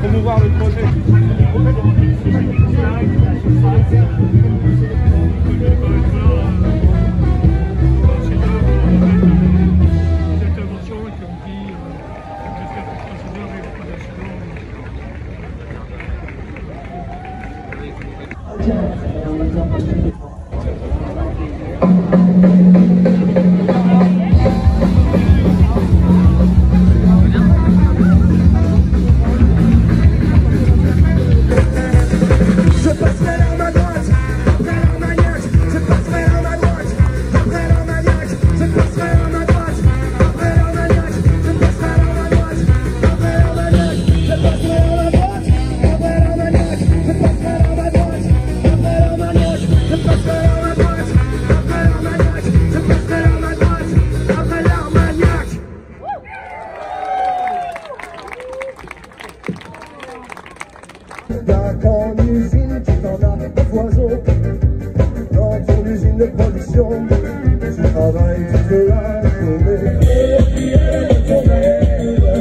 promouvoir le projet. Dans ton usine, tu t'en as des oiseaux. Dans ton usine de production, tu travailles toute la journée. Et puis ton rêve,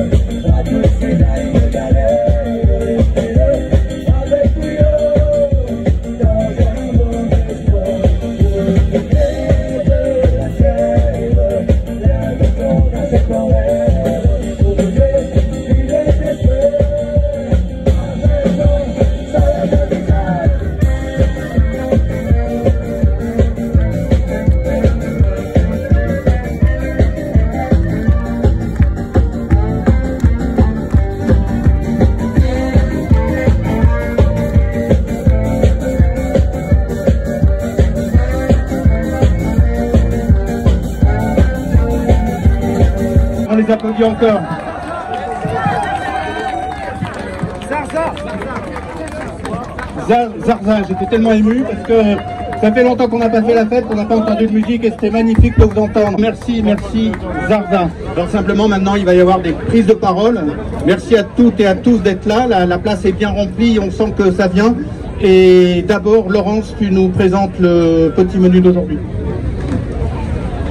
à tous ces années de galère, avec brio, dans un bon espoir. Pour de la sève, l'air de ton insecte pour brûler une espèce. On les applaudit encore. Zarza, j'étais tellement ému parce que ça fait longtemps qu'on n'a pas fait la fête, qu'on n'a pas entendu de musique et c'était magnifique de vous entendre. Merci, merci Zarza. Alors simplement maintenant il va y avoir des prises de parole. Merci à toutes et à tous d'être là. La place est bien remplie, on sent que ça vient. Et d'abord Laurence, tu nous présentes le petit menu d'aujourd'hui.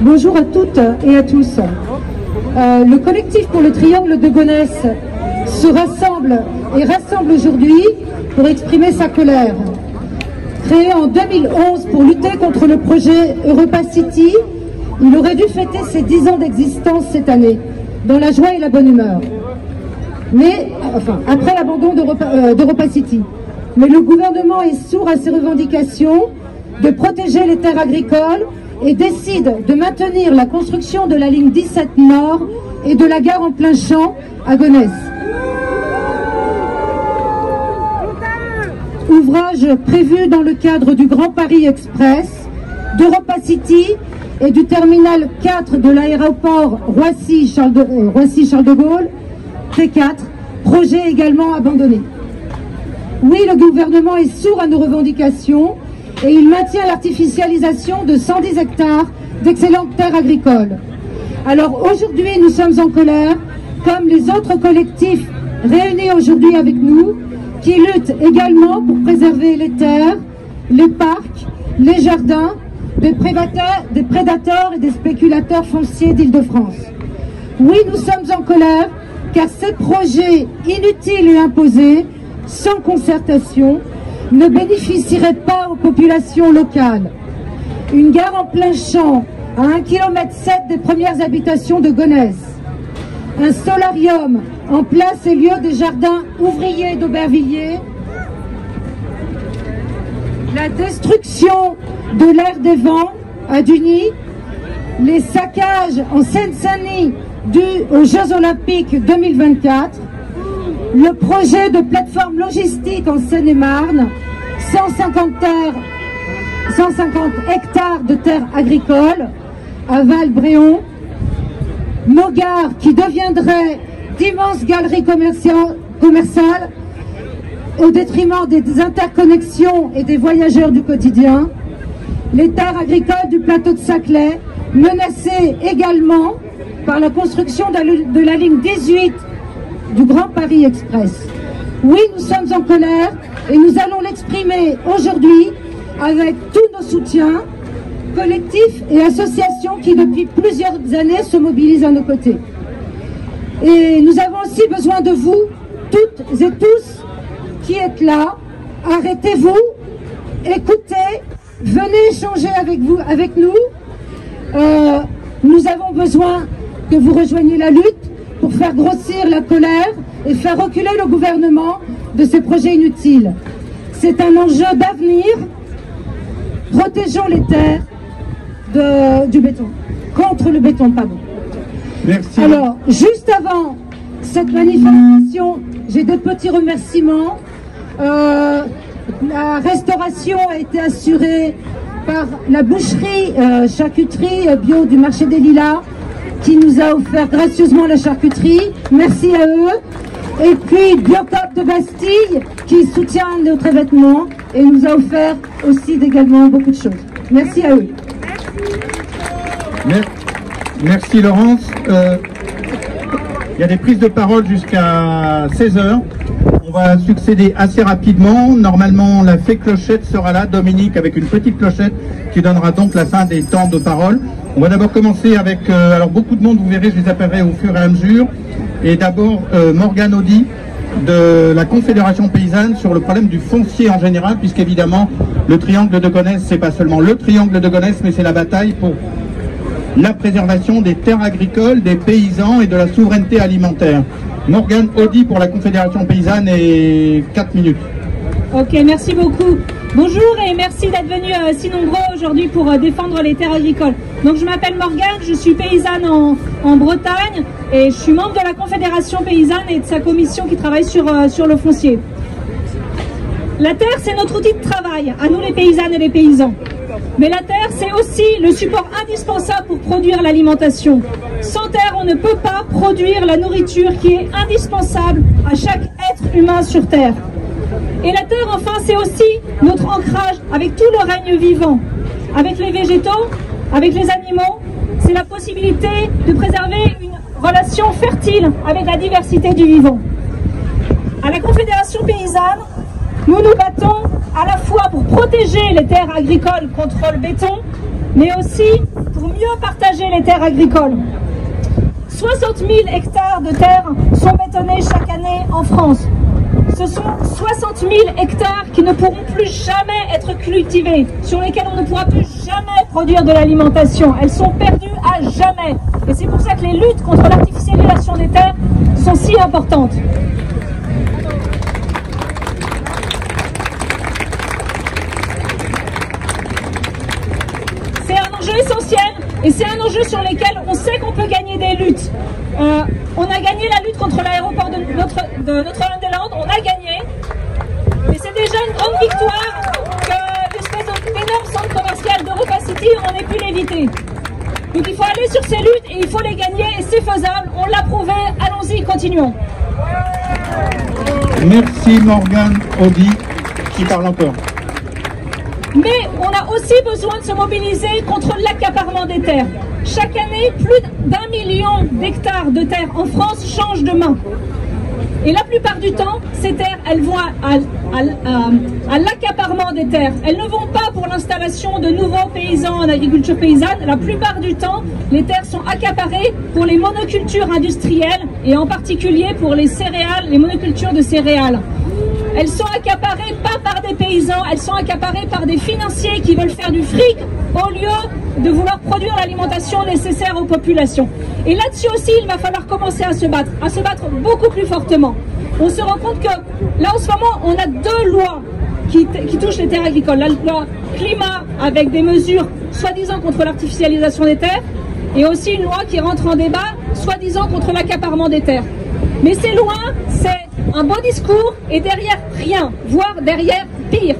Bonjour à toutes et à tous. Le collectif pour le triangle de Gonesse se rassemble aujourd'hui pour exprimer sa colère. Créé en 2011 pour lutter contre le projet Europa City, il aurait dû fêter ses 10 ans d'existence cette année, dans la joie et la bonne humeur. Mais, après l'abandon d'Europa City. Mais le gouvernement est sourd à ses revendications de protéger les terres agricoles et décide de maintenir la construction de la ligne 17 Nord et de la gare en plein champ à Gonesse. Ouvrage prévu dans le cadre du Grand Paris Express, d'Europa City et du terminal 4 de l'aéroport Roissy-Charles de Gaulle, T4, projet également abandonné. Oui, le gouvernement est sourd à nos revendications et il maintient l'artificialisation de 110 hectares d'excellentes terres agricoles. Alors aujourd'hui, nous sommes en colère, comme les autres collectifs réunis aujourd'hui avec nous, qui luttent également pour préserver les terres, les parcs, les jardins des prédateurs et des spéculateurs fonciers d'Île-de-France. Oui, nous sommes en colère, car ces projets inutiles et imposés, sans concertation, ne bénéficieraient pas aux populations locales. Une gare en plein champ, à 1,7 km des premières habitations de Gonesse. Un solarium en place et lieu des jardins ouvriers d'Aubervilliers. La destruction de l'air des vents à Duny. Les saccages en Seine-Saint-Denis dus aux Jeux Olympiques 2024. Le projet de plateforme logistique en Seine-et-Marne. 150 hectares de terres agricoles à Val-Bréon. Nos gares qui deviendraient d'immenses galeries commerciales au détriment des interconnexions et des voyageurs du quotidien. Les terres agricoles du plateau de Saclay, menacées également par la construction de la ligne 18 du Grand Paris Express. Oui, nous sommes en colère et nous allons l'exprimer aujourd'hui avec tous nos soutiens, collectifs et associations qui depuis plusieurs années se mobilisent à nos côtés. Et nous avons aussi besoin de vous, toutes et tous qui êtes là, arrêtez-vous, écoutez, venez échanger avec nous. Nous avons besoin que vous rejoigniez la lutte pour faire grossir la colère et faire reculer le gouvernement de ces projets inutiles. C'est un enjeu d'avenir. Protégeons les terres du béton, contre le béton, pardon. Merci. Alors, juste avant cette manifestation, j'ai deux petits remerciements. La restauration a été assurée par la boucherie charcuterie bio du marché des Lilas, qui nous a offert gracieusement la charcuterie. Merci à eux. Et puis Biocop de Bastille, qui soutient notre événement et nous a offert aussi également beaucoup de choses. Merci à eux. Merci Laurence. Il y a des prises de parole jusqu'à 16h. On va succéder assez rapidement. Normalement, la fée clochette sera là, Dominique, avec une petite clochette qui donnera donc la fin des temps de parole. On va d'abord commencer avec, alors beaucoup de monde, vous verrez, je les appellerai au fur et à mesure. Et d'abord, Morgane Audy, de la Confédération Paysanne, sur le problème du foncier en général, puisqu'évidemment, le triangle de Gonesse, c'est pas seulement le triangle de Gonesse, mais c'est la bataille pour la préservation des terres agricoles, des paysans et de la souveraineté alimentaire. Morgane Audy pour la Confédération Paysanne et 4 minutes. Ok, merci beaucoup. Bonjour et merci d'être venus si nombreux aujourd'hui pour défendre les terres agricoles. Donc je m'appelle Morgane, je suis paysanne en Bretagne et je suis membre de la Confédération Paysanne et de sa commission qui travaille sur le foncier. La terre, c'est notre outil de travail, à nous les paysannes et les paysans. Mais la terre, c'est aussi le support indispensable pour produire l'alimentation. Sans terre, on ne peut pas produire la nourriture qui est indispensable à chaque être humain sur terre. Et la terre, enfin, c'est aussi notre ancrage avec tout le règne vivant. Avec les végétaux, avec les animaux, c'est la possibilité de préserver une relation fertile avec la diversité du vivant. À la Confédération Paysanne, nous nous battons à la fois pour protéger les terres agricoles contre le béton, mais aussi pour mieux partager les terres agricoles. 60 000 hectares de terres sont bétonnés chaque année en France. Ce sont 60 000 hectares qui ne pourront plus jamais être cultivés, sur lesquels on ne pourra plus jamais produire de l'alimentation. Elles sont perdues à jamais. Et c'est pour ça que les luttes contre l'artificialisation des terres sont si importantes. C'est un enjeu essentiel et c'est un enjeu sur lequel on sait qu'on peut gagner des luttes. On a gagné la lutte contre l'aéroport de Notre-Dame-des-Landes, on a gagné. Et c'est déjà une grande victoire que l'espèce d'énorme centre commercial d'EuropaCity, on ait pu l'éviter. Donc il faut aller sur ces luttes et il faut les gagner et c'est faisable, on l'a prouvé, allons-y, continuons. Merci Morgane Audy qui parle encore. Mais on a aussi besoin de se mobiliser contre l'accaparement des terres. Chaque année, plus d'1 million d'hectares de terres en France changent de main. Et la plupart du temps, ces terres, elles vont à l'accaparement des terres. Elles ne vont pas pour l'installation de nouveaux paysans en agriculture paysanne. La plupart du temps, les terres sont accaparées pour les monocultures industrielles et en particulier pour les céréales, les monocultures de céréales. Elles sont accaparées pas par des paysans, elles sont accaparées par des financiers qui veulent faire du fric au lieu de vouloir produire l'alimentation nécessaire aux populations. Et là-dessus aussi, il va falloir commencer à se battre beaucoup plus fortement. On se rend compte que là, en ce moment, on a deux lois qui touchent les terres agricoles. La loi climat avec des mesures soi-disant contre l'artificialisation des terres et aussi une loi qui rentre en débat soi-disant contre l'accaparement des terres. Mais c'est loin, c'est un beau discours et derrière rien, voire derrière pire.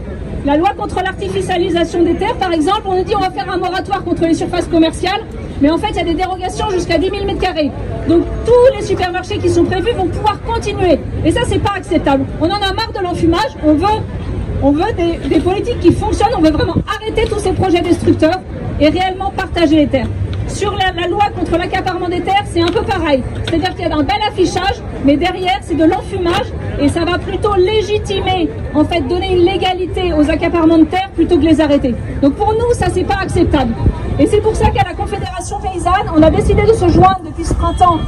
La loi contre l'artificialisation des terres, par exemple, on nous dit on va faire un moratoire contre les surfaces commerciales, mais en fait il y a des dérogations jusqu'à 10 000 m². Donc tous les supermarchés qui sont prévus vont pouvoir continuer. Et ça, c'est pas acceptable. On en a marre de l'enfumage, on veut des politiques qui fonctionnent, on veut vraiment arrêter tous ces projets destructeurs et réellement partager les terres. Sur la loi contre l'accaparement des terres, c'est un peu pareil. C'est-à-dire qu'il y a un bel affichage, mais derrière, c'est de l'enfumage et ça va plutôt légitimer, en fait, donner une légalité aux accaparements de terres plutôt que les arrêter. Donc pour nous, ça, c'est pas acceptable. Et c'est pour ça qu'à la Confédération Paysanne, on a décidé de se joindre depuis ce printemps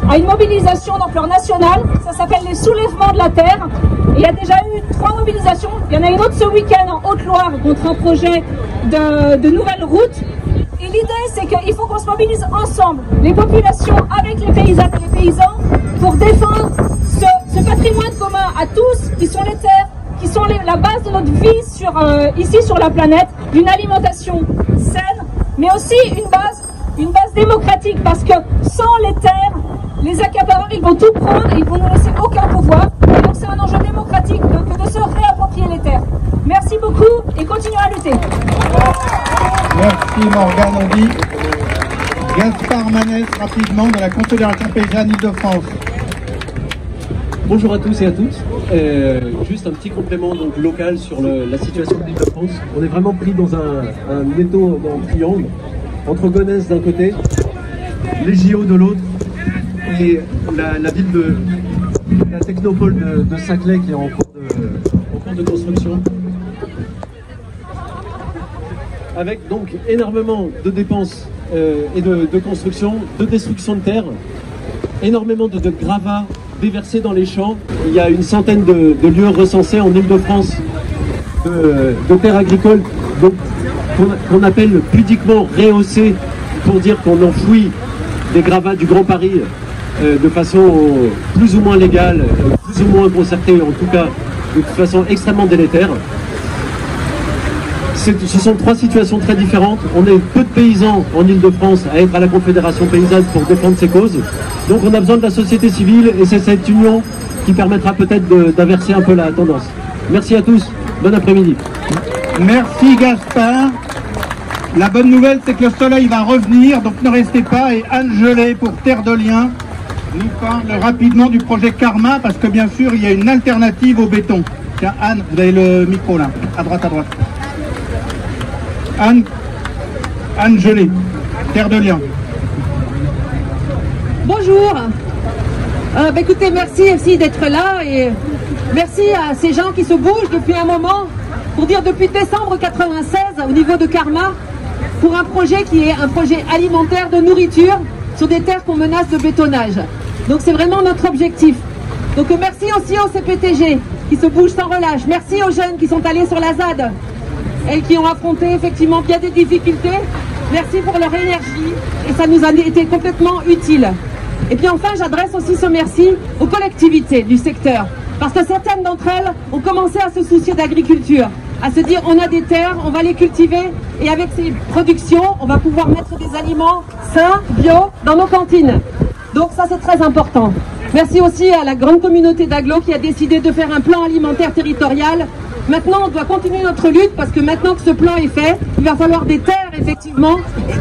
à une mobilisation d'ampleur nationale. Ça s'appelle les soulèvements de la terre. Et il y a déjà eu 3 mobilisations. Il y en a une autre ce week-end en Haute-Loire contre un projet de nouvelle route. Et l'idée, c'est qu'il faut qu'on se mobilise ensemble, les populations avec les paysannes et les paysans, pour défendre ce patrimoine commun à tous, qui sont les terres, qui sont la base de notre vie ici sur la planète, d'une alimentation saine, mais aussi une base démocratique, parce que sans les terres, les accapareurs, ils vont tout prendre et ils vont nous laisser aucun pouvoir. Et donc c'est un enjeu démocratique que de se réapproprier les terres. Merci beaucoup et continuez à lutter. Merci Morgane Ondy. Gaspard Manès, rapidement, de la Confédération Paysanne Île-de-France. Bonjour à tous et à toutes. Juste un petit complément donc, local sur la situation de l'Île-de-France. On est vraiment pris dans un étau, dans un triangle, entre Gonesse d'un côté, les JO de l'autre, et la ville de la technopole de Saclay qui est en cours de construction. Avec donc énormément de dépenses et de construction, de destruction de terre, énormément de gravats déversés dans les champs. Il y a une centaine de lieux recensés en Île-de-France de terres agricoles qu'on appelle pudiquement rehaussées pour dire qu'on enfouit des gravats du Grand Paris de façon plus ou moins légale, plus ou moins concertée, en tout cas de façon extrêmement délétère. Ce sont 3 situations très différentes. On est peu de paysans en Île-de-France à être à la Confédération Paysanne pour défendre ces causes. Donc on a besoin de la société civile et c'est cette union qui permettra peut-être d'inverser un peu la tendance. Merci à tous, bon après-midi. Merci Gaspard. La bonne nouvelle, c'est que le soleil va revenir, donc ne restez pas. Et Anne Gelé, pour Terre de Liens, nous parle rapidement du projet Karma, parce que bien sûr, il y a une alternative au béton. Tiens, Anne, vous avez le micro là, à droite, à droite. Anne Gelé, Terre de Liens. Bonjour. Écoutez, merci aussi d'être là et merci à ces gens qui se bougent depuis un moment pour dire depuis décembre 96 au niveau de Karma pour un projet qui est un projet alimentaire de nourriture sur des terres qu'on menace de bétonnage. Donc c'est vraiment notre objectif. Donc merci aussi au CPTG qui se bouge sans relâche. Merci aux jeunes qui sont allés sur la ZAD et qui ont affronté effectivement bien des difficultés. Merci pour leur énergie et ça nous a été complètement utile. Et puis enfin, j'adresse aussi ce merci aux collectivités du secteur. Parce que certaines d'entre elles ont commencé à se soucier d'agriculture, à se dire on a des terres, on va les cultiver et avec ces productions, on va pouvoir mettre des aliments sains, bio, dans nos cantines. Donc ça c'est très important. Merci aussi à la grande communauté d'Aglo qui a décidé de faire un plan alimentaire territorial. Maintenant, on doit continuer notre lutte parce que maintenant que ce plan est fait, il va falloir des terres, effectivement,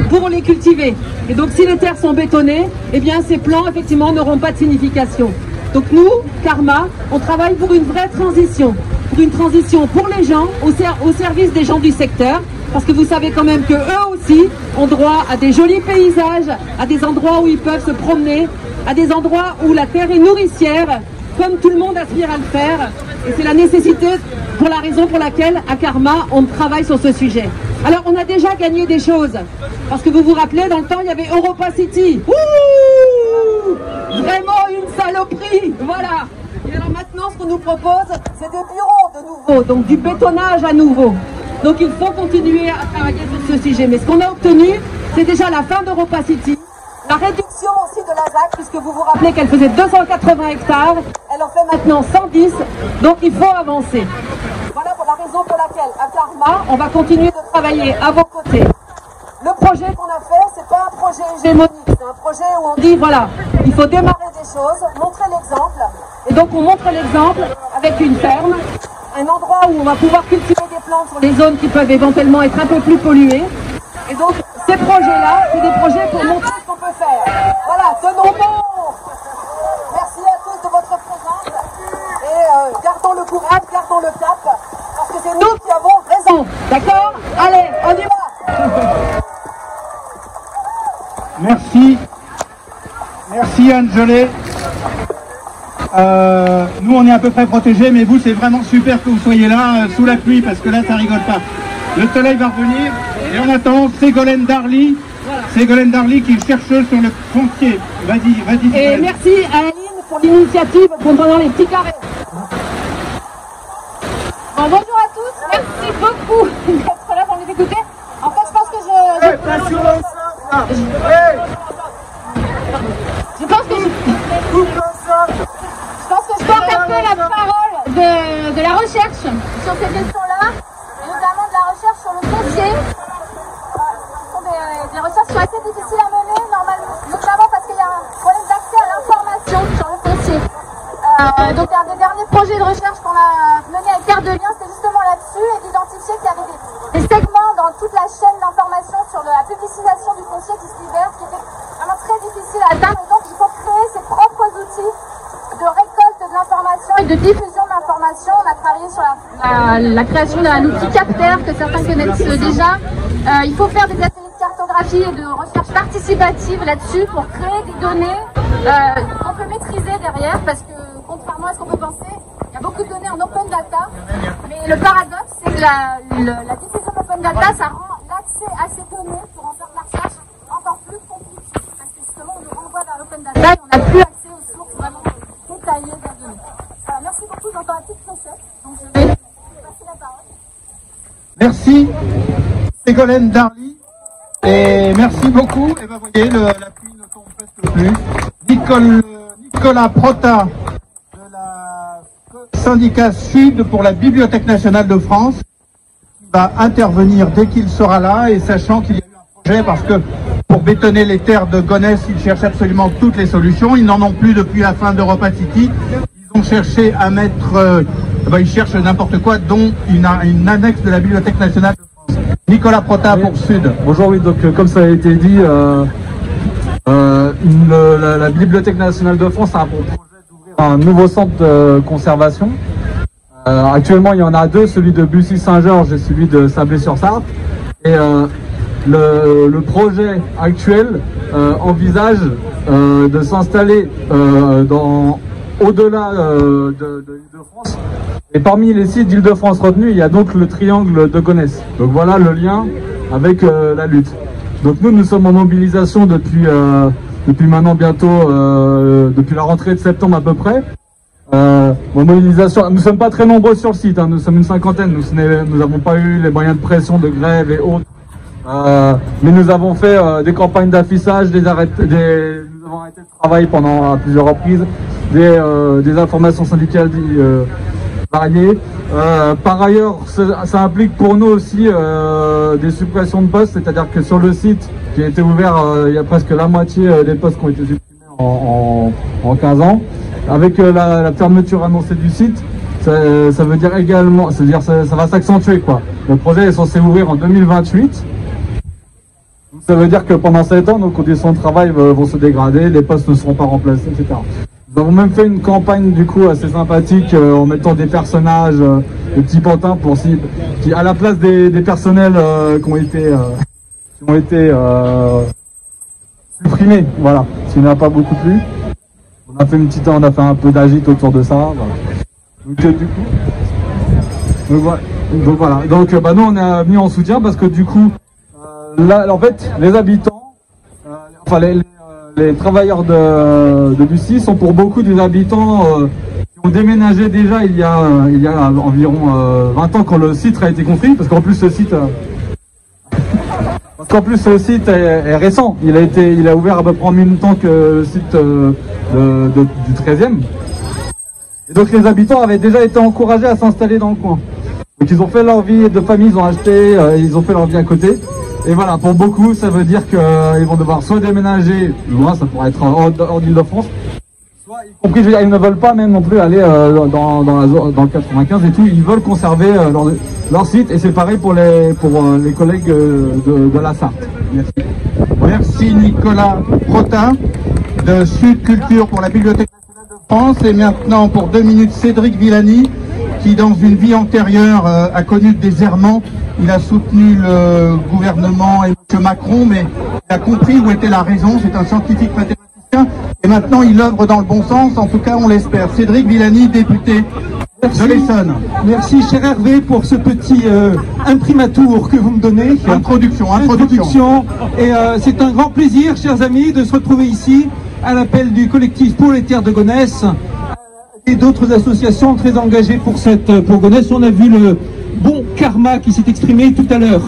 pour les cultiver. Et donc, si les terres sont bétonnées, eh bien, ces plans, effectivement, n'auront pas de signification. Donc, nous, Karma, on travaille pour une vraie transition. Pour une transition pour les gens, au service des gens du secteur. Parce que vous savez quand même qu'eux aussi ont droit à des jolis paysages, à des endroits où ils peuvent se promener, à des endroits où la terre est nourricière, comme tout le monde aspire à le faire. Et c'est la nécessité, pour la raison pour laquelle, à Karma, on travaille sur ce sujet. Alors, on a déjà gagné des choses. Parce que vous vous rappelez, dans le temps, il y avait Europa City. Ouh, vraiment une saloperie. Voilà. Et alors maintenant, ce qu'on nous propose, c'est des bureaux de nouveau, donc du bétonnage à nouveau. Donc, il faut continuer à travailler sur ce sujet. Mais ce qu'on a obtenu, c'est déjà la fin d'Europa City. La réduction aussi de la ZAC, puisque vous vous rappelez qu'elle faisait 280 hectares, elle en fait maintenant 110, donc il faut avancer. Voilà pour la raison pour laquelle, à Karma, on va continuer de travailler à vos côtés. Le projet qu'on a fait, c'est pas un projet hégémonique, c'est un projet où on dit, voilà, il faut démarrer des choses, montrer l'exemple, et donc on montre l'exemple avec une ferme, un endroit où on va pouvoir cultiver des plantes sur les zones qui peuvent éventuellement être un peu plus polluées, et donc ces projets-là, c'est des projets pour montrer ce qu'on peut faire. Voilà, tenons bon. Merci à tous de votre présence et gardons le courage, gardons le cap, parce que c'est nous qui avons raison. D'accord? Allez, on y va. Merci. Merci Anne Gelé. Nous on est à peu près protégés, mais vous c'est vraiment super que vous soyez là sous la pluie, parce que là ça rigole pas. Le soleil va revenir et en attendant, Ségolène Darly Ségolène Darly qui est chercheuse sur le foncier. Vas-y. Et merci à Aline pour l'initiative concernant les petits carrés. Bon, bonjour à tous, merci beaucoup d'être là pour nous écouter. En fait, je pense que je porte un peu la parole de la recherche sur ces questions-là, et notamment de la recherche sur le foncier. Ce sont des recherches qui sont assez difficiles à mener, notamment parce qu'il y a un problème d'accès à l'information sur le foncier. Donc un des derniers projets de recherche qu'on a mené avec Terre de Liens, c'était justement là-dessus, et d'identifier qu'il y avait des segments dans toute la chaîne d'information sur la publicisation du foncier qui se libère, qui était vraiment très difficile à atteindre. Et donc il faut créer ses propres outils de récolte de l'information et de diffusion de l'information. On a travaillé sur la création d'un outil capteur que certains connaissent déjà. Il faut faire des ateliers de cartographie et de recherche participative là-dessus pour créer des données qu'on peut maîtriser derrière, parce que contrairement à ce qu'on peut penser, il y a beaucoup de données en open data, mais le paradoxe c'est que la diffusion d'open data, ça rend l'accès à ces données pour en faire de la recherche encore plus compliqué, parce que justement on nous renvoie vers l'open data et on n'a plus accès aux sources vraiment détaillées des données. Voilà, merci beaucoup, j'entends la petite clochette, donc je vais passer la parole. Merci Ségolène Darly et merci beaucoup. Et ben vous voyez, la pluie ne tombe presque plus. Nicolas Prota de la syndicat Sud pour la Bibliothèque nationale de France va intervenir dès qu'il sera là, et sachant qu'il y a eu un projet, parce que pour bétonner les terres de Gonesse, ils cherchent absolument toutes les solutions. Ils n'en ont plus depuis la fin d'Europa City. Ils ont cherché à mettre, ils cherchent n'importe quoi, dont une annexe de la Bibliothèque nationale de France. Nicolas Prota pour Sud. Bonjour, oui, donc comme ça a été dit, la Bibliothèque nationale de France a pour projet d'ouvrir un nouveau centre de conservation. Actuellement, il y en a deux, celui de Bussy-Saint-Georges et celui de Sablé-sur-Sarthe. Et le projet actuel envisage de s'installer au-delà de l'Île-de-France. Et parmi les sites d'Île-de-France retenus, il y a donc le triangle de Gonesse. Donc voilà le lien avec la lutte. Donc nous sommes en mobilisation depuis maintenant bientôt, depuis la rentrée de septembre à peu près. Mobilisation, nous ne sommes pas très nombreux sur le site, hein, nous sommes une cinquantaine, nous n'avons pas eu les moyens de pression, de grève et autres. Mais nous avons fait des campagnes d'affichage, nous avons arrêté de travail pendant à plusieurs reprises, des informations syndicales variées. Par ailleurs, ça implique pour nous aussi des suppressions de postes, c'est-à-dire que sur le site qui a été ouvert, il y a presque la moitié des postes qui ont été supprimés en 15 ans. Avec la fermeture annoncée du site, ça veut dire également, c'est-à-dire ça va s'accentuer quoi. Le projet est censé ouvrir en 2028. Ça veut dire que pendant 7 ans, nos conditions de travail vont se dégrader, les postes ne seront pas remplacés, etc. Nous avons même fait une campagne du coup assez sympathique en mettant des personnages, des petits pantins qui à la place des personnels qui ont été supprimés, voilà, ce qui n'a pas beaucoup plu. On a fait un peu d'agite autour de ça. Voilà. Donc voilà. Donc nous on est venu en soutien parce que du coup, là en fait, les habitants, les travailleurs de Bussy sont pour beaucoup des habitants qui ont déménagé déjà il y a environ 20 ans quand le site a été construit, parce qu'en plus ce site est récent. Il a ouvert à peu près en même temps que le site du 13e. Et donc les habitants avaient déjà été encouragés à s'installer dans le coin. Donc ils ont fait leur vie de famille, ils ont acheté, ils ont fait leur vie à côté. Et voilà, pour beaucoup, ça veut dire qu'ils vont devoir soit déménager, loin, ça pourrait être hors d'Île-de-France, soit, y compris, ils ne veulent pas même non plus aller dans le 95 et tout, ils veulent conserver leur site, et c'est pareil pour les collègues de la Sarthe. Merci. Merci Nicolas Prota de Sud Culture pour la Bibliothèque nationale de France. Et maintenant, pour 2 minutes, Cédric Villani, qui dans une vie antérieure a connu le déserrement. Il a soutenu le gouvernement et M. Macron, mais il a compris où était la raison. C'est un scientifique mathématicien et maintenant il œuvre dans le bon sens, en tout cas on l'espère. Cédric Villani, député de l'Essonne. Merci cher Hervé pour ce petit imprimatur que vous me donnez. Introduction. Et c'est un grand plaisir, chers amis, de se retrouver ici à l'appel du collectif pour les terres de Gonesse et d'autres associations très engagées pour Gonesse. On a vu le bon karma qui s'est exprimé tout à l'heure.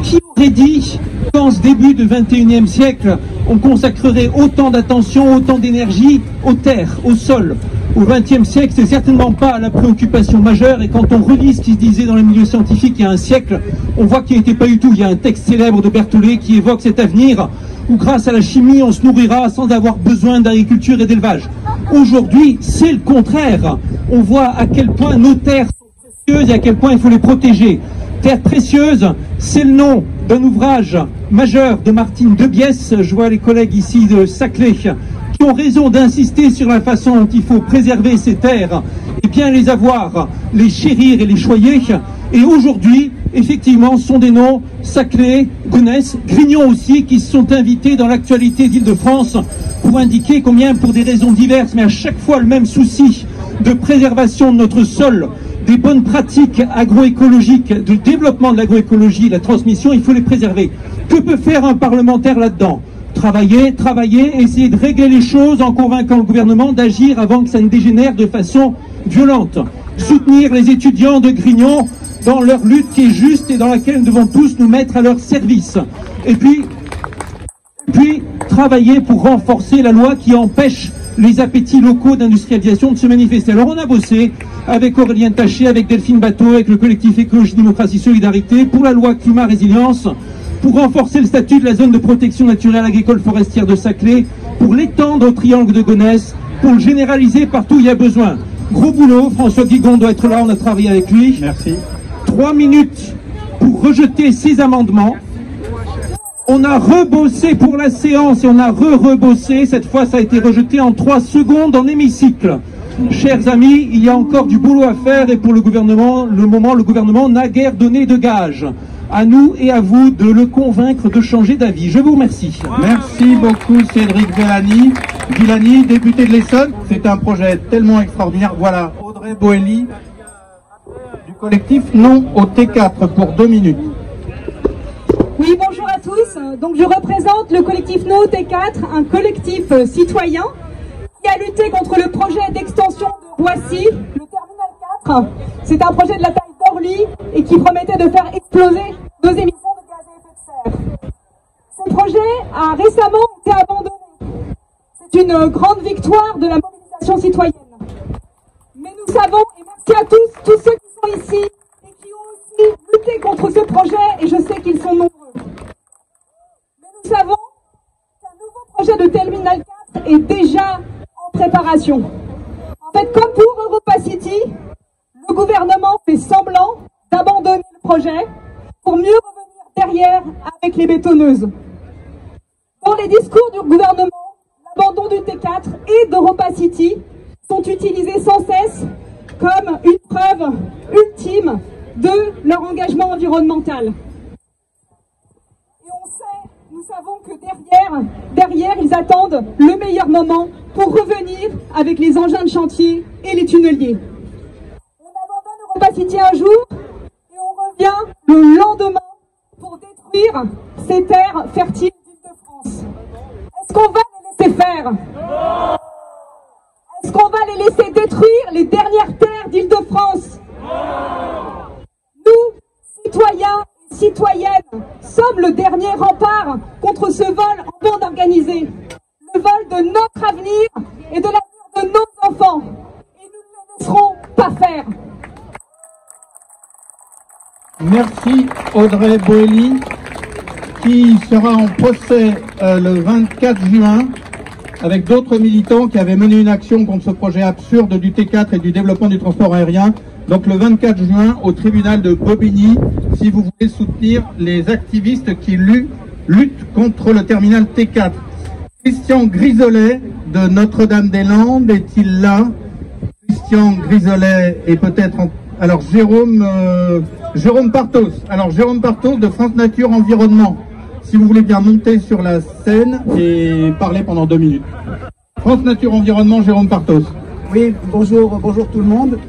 Qui aurait dit qu'en ce début du XXIe siècle, on consacrerait autant d'attention, autant d'énergie aux terres, au sol? Au XXe siècle, c'est certainement pas la préoccupation majeure, et quand on relit ce qui se disait dans les milieux scientifiques il y a un siècle, on voit qu'il n'était pas du tout. Il y a un texte célèbre de Berthollet qui évoque cet avenir où grâce à la chimie, on se nourrira sans avoir besoin d'agriculture et d'élevage. Aujourd'hui, c'est le contraire. On voit à quel point nos terres sont précieuses et à quel point il faut les protéger. Terres précieuses, c'est le nom d'un ouvrage majeur de Martine Debiès. Je vois les collègues ici de Saclay qui ont raison d'insister sur la façon dont il faut préserver ces terres et bien les avoir, les chérir et les choyer. Et aujourd'hui, effectivement, ce sont des noms Saclay, Gonesse, Grignon aussi, qui se sont invités dans l'actualité d'Île-de-France pour indiquer combien, pour des raisons diverses, mais à chaque fois le même souci de préservation de notre sol, des bonnes pratiques agroécologiques, du développement de l'agroécologie, la transmission, il faut les préserver. Que peut faire un parlementaire là-dedans? Travailler, essayer de régler les choses en convainquant le gouvernement d'agir avant que ça ne dégénère de façon violente. Soutenir les étudiants de Grignon dans leur lutte qui est juste et dans laquelle nous devons tous nous mettre à leur service. Et puis travailler pour renforcer la loi qui empêche les appétits locaux d'industrialisation de se manifester. Alors on a bossé avec Aurélien Taché, avec Delphine Bateau, avec le collectif Écologie, Démocratie, Solidarité pour la loi Climat Résilience, pour renforcer le statut de la zone de protection naturelle agricole forestière de Saclay, pour l'étendre au triangle de Gonesse, pour le généraliser partout où il y a besoin. Gros boulot, François Guigon doit être là, on a travaillé avec lui. Merci. 3 minutes pour rejeter ces amendements. On a rebossé pour la séance et on a rebossé. Cette fois, ça a été rejeté en 3 secondes en hémicycle. Chers amis, il y a encore du boulot à faire et pour le gouvernement, le gouvernement n'a guère donné de gage. À nous et à vous de le convaincre de changer d'avis. Je vous remercie. Merci beaucoup Cédric Villani, député de l'Essonne. C'est un projet tellement extraordinaire. Voilà, Audrey Boelly du collectif Non au T4 pour 2 minutes. Oui, bonjour à tous. Donc je représente le collectif Non au T4, un collectif citoyen qui a lutté contre le projet d'extension de Roissy, le terminal 4. C'est un projet de la taille d'Orly et qui promettait de faire exploser nos émissions de gaz à effet de serre. Ce projet a récemment été abandonné. C'est une grande victoire de la mobilisation citoyenne. Mais nous savons, et merci à tous ceux qui sont ici et qui ont aussi lutté contre ce projet, et je sais qu'ils sont nombreux. Mais nous savons qu'un nouveau projet de Terminal 4 est déjà en préparation. En fait, comme pour Europa City, le gouvernement fait semblant d'abandonner le projet pour mieux revenir derrière avec les bétonneuses. Dans les discours du gouvernement, l'abandon du T4 et d'Europa City sont utilisés sans cesse comme une preuve ultime de leur engagement environnemental. Et nous savons que derrière, ils attendent le meilleur moment pour revenir avec les engins de chantier et les tunneliers. On abandonne Europa City un jour et on revient le lendemain pour détruire ces terres fertiles d'Île-de-France. Est-ce qu'on va les laisser faire? Non. Est-ce qu'on va les laisser détruire les dernières terres d'Île-de-France? Nous, citoyens et citoyennes, sommes le dernier rempart contre ce vol en bande organisée. Le vol de notre avenir et de l'avenir de nos enfants. Et nous ne les laisserons pas faire. Merci Audrey Boelly, qui sera en procès le 24 juin avec d'autres militants qui avaient mené une action contre ce projet absurde du T4 et du développement du transport aérien. Donc le 24 juin au tribunal de Bobigny, si vous voulez soutenir les activistes qui luttent contre le terminal T4. Christian Grisolet de Notre-Dame-des-Landes est-il là? Christian Grisolet est peut-être en... Alors Jérôme Partos. Alors Jérôme Partos de France Nature Environnement. Si vous voulez bien monter sur la scène et parler pendant 2 minutes. France Nature Environnement, Jérôme Partos. Oui, bonjour tout le monde.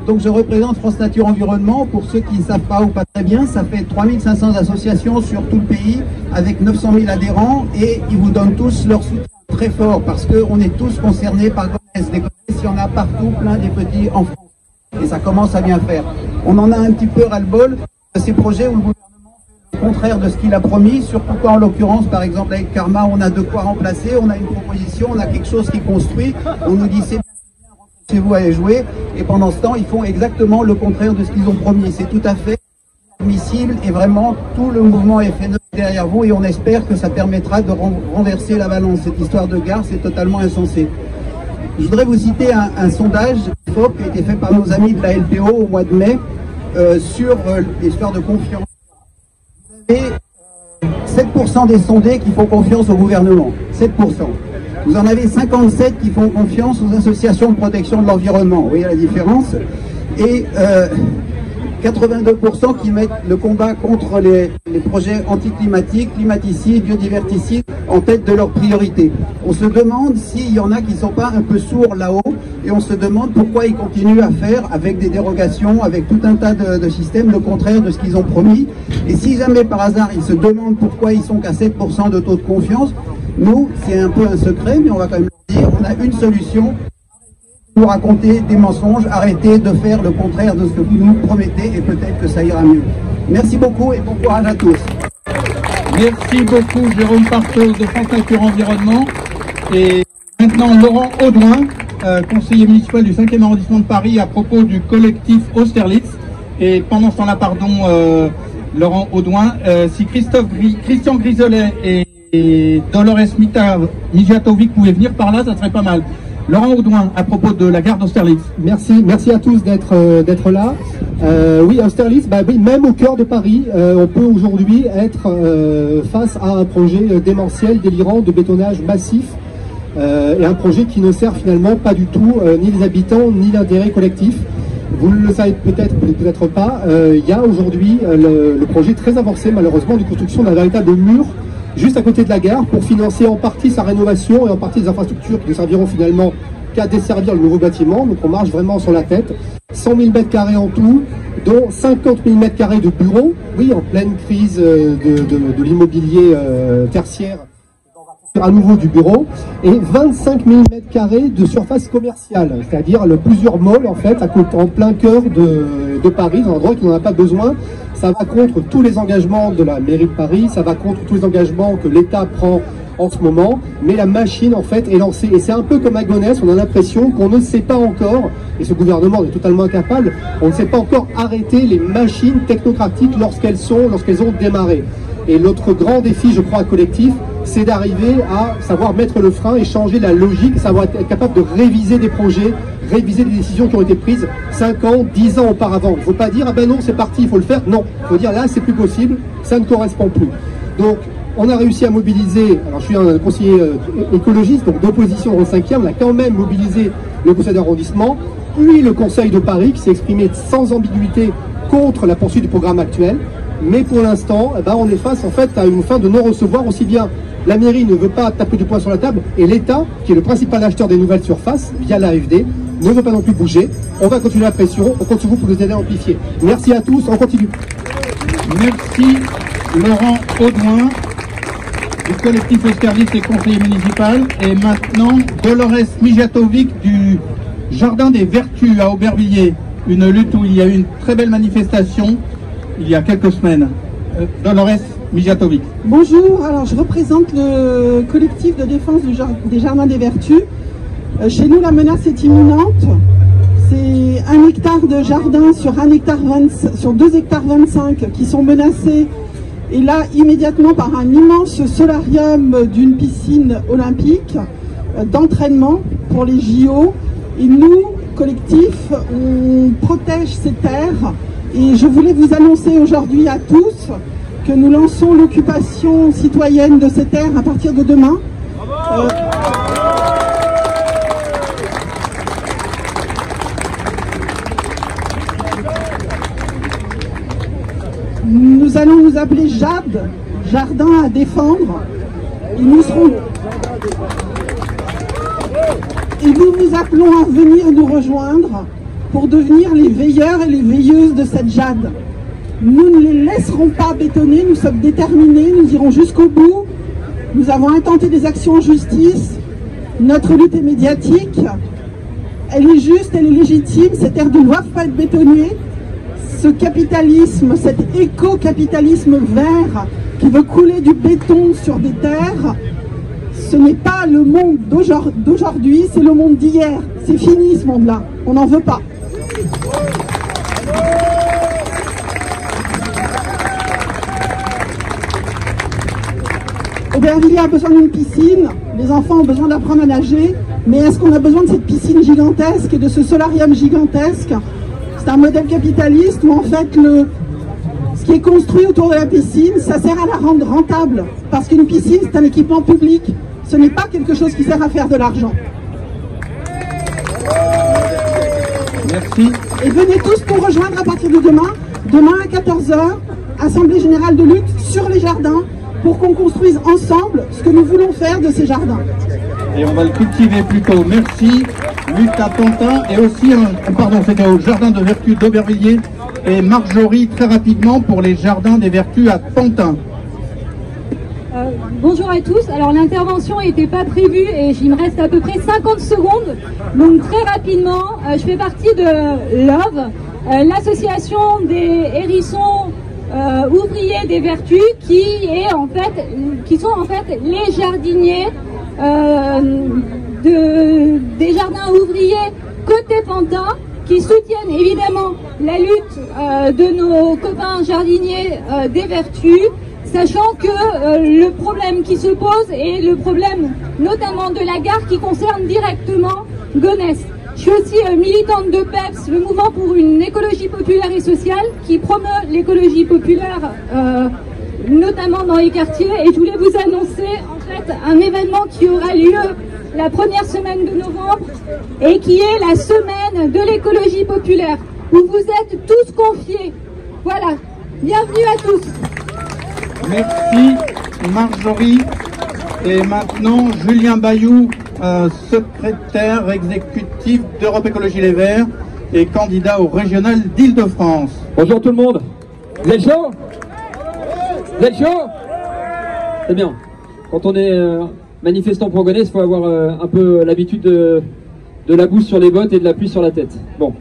Donc je représente France Nature Environnement. Pour ceux qui ne savent pas ou pas très bien, ça fait 3500 associations sur tout le pays avec 900 000 adhérents et ils vous donnent tous leur soutien très fort parce qu'on est tous concernés par Gonesse. Des Gonesse, il y en a partout, plein des petits en France. Et ça commence à bien faire. On en a un petit peu ras-le-bol de ces projets où le gouvernement fait le contraire de ce qu'il a promis, surtout quand en l'occurrence, par exemple avec Karma, on a de quoi remplacer, on a une proposition, on a quelque chose qui construit, on nous dit c'est bien, chez vous allez jouer, et pendant ce temps, ils font exactement le contraire de ce qu'ils ont promis. C'est tout à fait admissible et vraiment tout le mouvement FNE derrière vous et on espère que ça permettra de renverser la balance. Cette histoire de gare, c'est totalement insensé. Je voudrais vous citer un sondage FOP qui a été fait par nos amis de la LPO au mois de mai sur l'histoire de confiance. Vous avez 7% des sondés qui font confiance au gouvernement. 7%. Vous en avez 57 qui font confiance aux associations de protection de l'environnement. Vous voyez la différence? Et 82% qui mettent le combat contre les projets anticlimatiques, climaticides, biodiverticides en tête de leurs priorités. On se demande s'il y en a qui ne sont pas un peu sourds là-haut et on se demande pourquoi ils continuent à faire avec des dérogations, avec tout un tas de systèmes, le contraire de ce qu'ils ont promis. Et si jamais par hasard ils se demandent pourquoi ils sont qu'à 7% de taux de confiance, nous, c'est un peu un secret, mais on va quand même le dire, on a une solution. Vous raconter des mensonges, arrêtez de faire le contraire de ce que vous nous promettez et peut-être que ça ira mieux. Merci beaucoup et bon courage à tous. Merci beaucoup Jérôme Partos de France Nature Environnement. Et maintenant Laurent Audouin, conseiller municipal du 5e arrondissement de Paris à propos du collectif Austerlitz. Et pendant ce temps-là, Laurent Audouin, si Christian Grisolet et Dolores Mijatovic pouvaient venir par là, ça serait pas mal. Laurent Audouin, à propos de la gare d'Austerlitz. Merci à tous d'être là. Oui, Austerlitz, oui, même au cœur de Paris, on peut aujourd'hui être face à un projet démentiel, délirant, de bétonnage massif, et un projet qui ne sert finalement pas du tout ni les habitants, ni l'intérêt collectif. Vous le savez peut-être pas, il y a aujourd'hui le projet très avancé, malheureusement, de construction d'un véritable mur juste à côté de la gare pour financer en partie sa rénovation et en partie des infrastructures qui ne serviront finalement qu'à desservir le nouveau bâtiment. Donc on marche vraiment sur la tête. 100 000 m² en tout, dont 50 000 m² de bureaux. Oui, en pleine crise de l'immobilier tertiaire, à nouveau du bureau, et 25 000 m² de surface commerciale, c'est-à-dire plusieurs malls en fait, en plein cœur de Paris, dans un endroit qui n'en a pas besoin. Ça va contre tous les engagements de la mairie de Paris, ça va contre tous les engagements que l'État prend en ce moment, mais la machine en fait est lancée. Et c'est un peu comme à Gonesse, on a l'impression qu'on ne sait pas encore, et ce gouvernement est totalement incapable, on ne sait pas encore arrêter les machines technocratiques lorsqu'elles ont démarré. Et notre grand défi, je crois, collectif, c'est d'arriver à savoir mettre le frein et changer la logique, savoir être capable de réviser des projets, réviser des décisions qui ont été prises 5 ans, 10 ans auparavant. Il ne faut pas dire, ah ben non, c'est parti, il faut le faire. Non, il faut dire, là, c'est plus possible, ça ne correspond plus. Donc, on a réussi à mobiliser, alors je suis un conseiller écologiste, donc d'opposition au 5e, on a quand même mobilisé le conseil d'arrondissement, puis le conseil de Paris, qui s'est exprimé sans ambiguïté contre la poursuite du programme actuel. Mais pour l'instant, on est face en fait à une fin de non-recevoir. Aussi bien la mairie ne veut pas taper du poing sur la table et l'État, qui est le principal acheteur des nouvelles surfaces via l'AFD, ne veut pas non plus bouger. On va continuer la pression, on compte sur vous pour nous aider à amplifier. Merci à tous, on continue. Merci Laurent Audouin du collectif Austerlitz et conseiller municipal. Et maintenant Dolores Mijatovic du Jardin des Vertus à Aubervilliers. Une lutte où il y a eu une très belle manifestation il y a quelques semaines. Dolores Mijatovic. Bonjour, alors je représente le collectif de défense des Jardins des Vertus. Chez nous, la menace est imminente. C'est 1 hectare de jardin sur 2 hectares 25 qui sont menacés. Et là, immédiatement, par un immense solarium d'une piscine olympique d'entraînement pour les JO. Et nous, collectif, on protège ces terres. Et je voulais vous annoncer aujourd'hui à tous que nous lançons l'occupation citoyenne de ces terres à partir de demain. Nous allons nous appeler Jade, Jardin à défendre. Et nous vous appelons à venir nous rejoindre pour devenir les veilleurs et les veilleuses de cette jade. Nous ne les laisserons pas bétonner, nous sommes déterminés, nous irons jusqu'au bout. Nous avons intenté des actions en justice, notre lutte est médiatique, elle est juste, elle est légitime, ces terres ne doivent pas être bétonnées. Ce capitalisme, cet éco-capitalisme vert qui veut couler du béton sur des terres, ce n'est pas le monde d'aujourd'hui, c'est le monde d'hier. C'est fini ce monde-là, on n'en veut pas. Aubervilliers a besoin d'une piscine, les enfants ont besoin d'apprendre à nager, mais est-ce qu'on a besoin de cette piscine gigantesque et de ce solarium gigantesque? C'est un modèle capitaliste où en fait ce qui est construit autour de la piscine, ça sert à la rendre rentable. Parce qu'une piscine, c'est un équipement public. Ce n'est pas quelque chose qui sert à faire de l'argent. Merci. Et venez tous nous rejoindre à partir de demain. Demain à 14h, Assemblée Générale de lutte sur les jardins pour qu'on construise ensemble ce que nous voulons faire de ces jardins. Et on va le cultiver plutôt. Merci. Lutte à Pantin et aussi, c'était au Jardin de Vertus d'Aubervilliers et Marjorie très rapidement pour les Jardins des Vertus à Pantin. Bonjour à tous, alors l'intervention n'était pas prévue et il me reste à peu près 50 secondes, donc très rapidement, je fais partie de LOVE, l'association des hérissons ouvriers des Vertus qui sont en fait les jardiniers des jardins ouvriers côté Pantin, qui soutiennent évidemment la lutte de nos copains jardiniers des Vertus, sachant que le problème qui se pose est le problème notamment de la gare qui concerne directement Gonesse. Je suis aussi militante de PEPS, le mouvement pour une écologie populaire et sociale, qui promeut l'écologie populaire notamment dans les quartiers, et je voulais vous annoncer en fait un événement qui aura lieu la première semaine de novembre et qui est la semaine de l'écologie populaire, où vous êtes tous confiés. Voilà, bienvenue à tous. Merci Marjorie. Et maintenant Julien Bayou, secrétaire exécutif d'Europe Écologie Les Verts et candidat au régional d'Île-de-France. Bonjour tout le monde. Vous êtes chaud? Vous êtes chaud? C'est bien. Quand on est manifestant pour Gonesse, il faut avoir un peu l'habitude de la bouse sur les bottes et de la pluie sur la tête. Bon,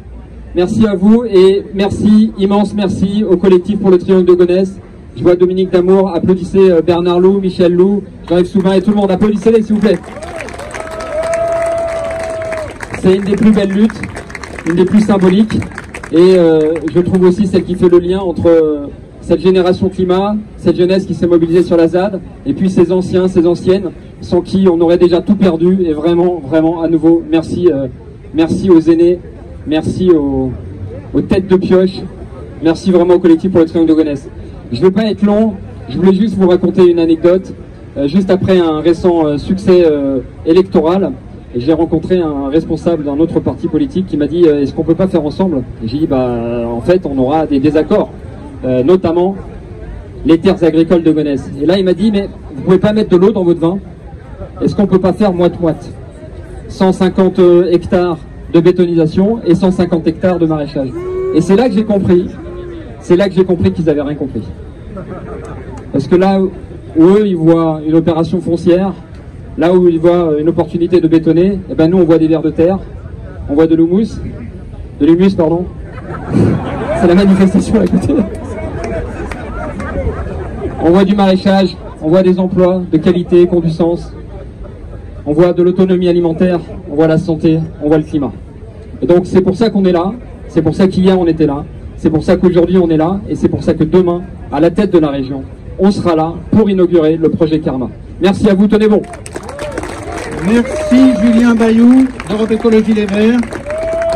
merci à vous et merci, immense merci au collectif pour le Triangle de Gonesse. Je vois Dominique Damour, applaudissez Bernard Lou, Michel Lou, Jean-Yves Soubin et tout le monde, applaudissez-les s'il vous plaît. C'est une des plus belles luttes, une des plus symboliques et je trouve aussi celle qui fait le lien entre cette génération climat, cette jeunesse qui s'est mobilisée sur la ZAD, et puis ces anciens, ces anciennes, sans qui on aurait déjà tout perdu, et vraiment, vraiment, à nouveau, merci, merci aux aînés, merci aux têtes de pioche, merci vraiment au collectif pour le Triangle de Gonesse. Je ne vais pas être long, je voulais juste vous raconter une anecdote. Juste après un récent succès électoral, j'ai rencontré un responsable d'un autre parti politique qui m'a dit « Est-ce qu'on peut pas faire ensemble ?» J'ai dit « Bah, en fait, on aura des désaccords. » Notamment les terres agricoles de Gonesse. Et là, il m'a dit, mais vous pouvez pas mettre de l'eau dans votre vin? Est-ce qu'on peut pas faire moite-moite? 150 hectares de bétonisation et 150 hectares de maraîchage. Et c'est là que j'ai compris, qu'ils avaient rien compris. Parce que là où eux, ils voient une opération foncière, là où ils voient une opportunité de bétonner, eh ben nous, on voit des vers de terre, on voit de l'humus, pardon. C'est la manifestation à côté. On voit du maraîchage, on voit des emplois de qualité, qui ont du sens. On voit de l'autonomie alimentaire, on voit la santé, on voit le climat. Et donc c'est pour ça qu'on est là, c'est pour ça qu'hier on était là, c'est pour ça qu'aujourd'hui on est là, et c'est pour ça que demain, à la tête de la région, on sera là pour inaugurer le projet Karma. Merci à vous, tenez bon. Merci Julien Bayou, d'Europe Écologie Les Verts.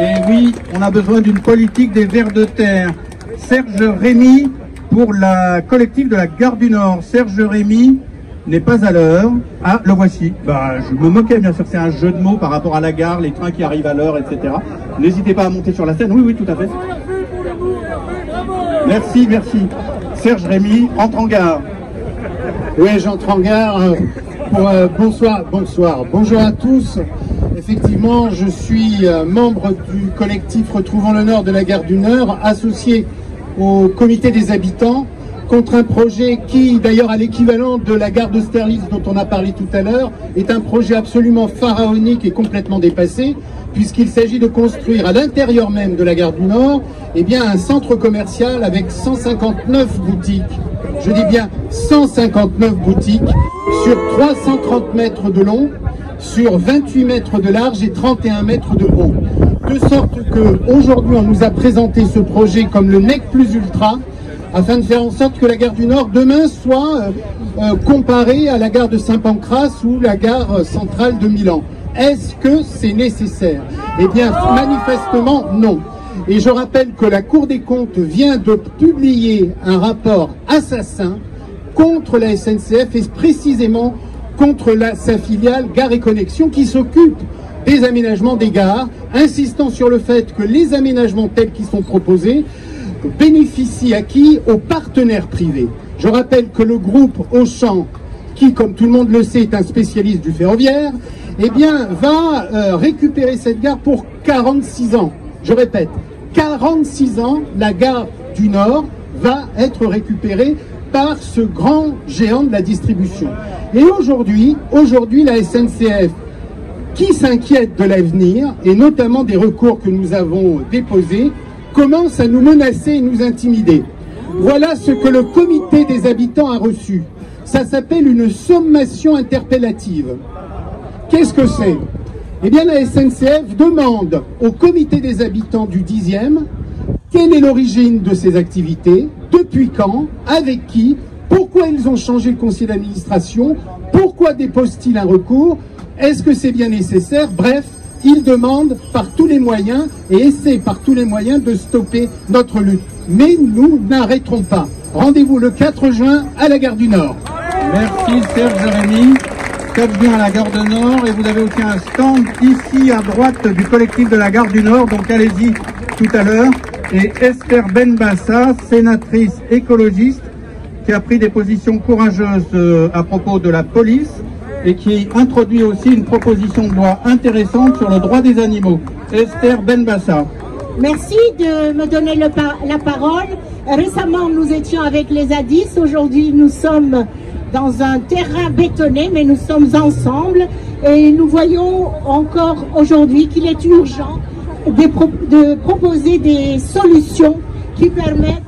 Et oui, on a besoin d'une politique des vers de terre. Serge Rémy pour la collective de la Gare du Nord. Serge Rémy n'est pas à l'heure. Ah, le voici. Bah, je me moquais, bien sûr, c'est un jeu de mots par rapport à la gare, les trains qui arrivent à l'heure, etc. N'hésitez pas à monter sur la scène. Oui, oui, tout à fait. Merci, merci. Serge Rémy entre en gare. Oui, j'entre en gare. Bonsoir. Bonjour à tous. Effectivement, je suis membre du collectif Retrouvons le Nord de la Gare du Nord, associé au comité des habitants, contre un projet qui, d'ailleurs à l'équivalent de la gare d'Austerlitz dont on a parlé tout à l'heure, est un projet absolument pharaonique et complètement dépassé, puisqu'il s'agit de construire à l'intérieur même de la gare du Nord un centre commercial avec 159 boutiques. Je dis bien 159 boutiques sur 330 mètres de long, sur 28 mètres de large et 31 mètres de haut. De sorte qu'aujourd'hui on nous a présenté ce projet comme le nec plus ultra, afin de faire en sorte que la gare du Nord demain soit comparée à la gare de Saint-Pancras ou la gare centrale de Milan. Est-ce que c'est nécessaire? Eh bien, manifestement, non. Et je rappelle que la Cour des comptes vient de publier un rapport assassin contre la SNCF et précisément contre sa filiale Gares et Connexions qui s'occupe des aménagements des gares, insistant sur le fait que les aménagements tels qu'ils sont proposés bénéficient à qui? Aux partenaires privés. Je rappelle que le groupe Auchan, qui comme tout le monde le sait est un spécialiste du ferroviaire, va récupérer cette gare pour 46 ans. Je répète, 46 ans, la gare du Nord va être récupérée par ce grand géant de la distribution. Et aujourd'hui, la SNCF, qui s'inquiète de l'avenir, et notamment des recours que nous avons déposés, commence à nous menacer et nous intimider. Voilà ce que le comité des habitants a reçu. Ça s'appelle une sommation interpellative. Qu'est-ce que c'est? Eh bien, la SNCF demande au comité des habitants du 10e quelle est l'origine de ces activités, depuis quand, avec qui, pourquoi ils ont changé le conseil d'administration, pourquoi déposent-ils un recours, est-ce que c'est bien nécessaire? Bref, ils demandent par tous les moyens et essaient par tous les moyens de stopper notre lutte. Mais nous n'arrêterons pas. Rendez-vous le 4 juin à la gare du Nord. Merci Serge Jérémy. 4 juin à la gare du Nord et vous avez aussi un stand ici à droite du collectif de la gare du Nord, donc allez-y tout à l'heure. Et Esther Benbassa, sénatrice écologiste, qui a pris des positions courageuses à propos de la police et qui introduit aussi une proposition de loi intéressante sur le droit des animaux. Esther Benbassa. Merci de me donner la parole. Récemment, nous étions avec les Hadis. Aujourd'hui, nous sommes dans un terrain bétonné, mais nous sommes ensemble. Et nous voyons encore aujourd'hui qu'il est urgent de proposer des solutions qui permettent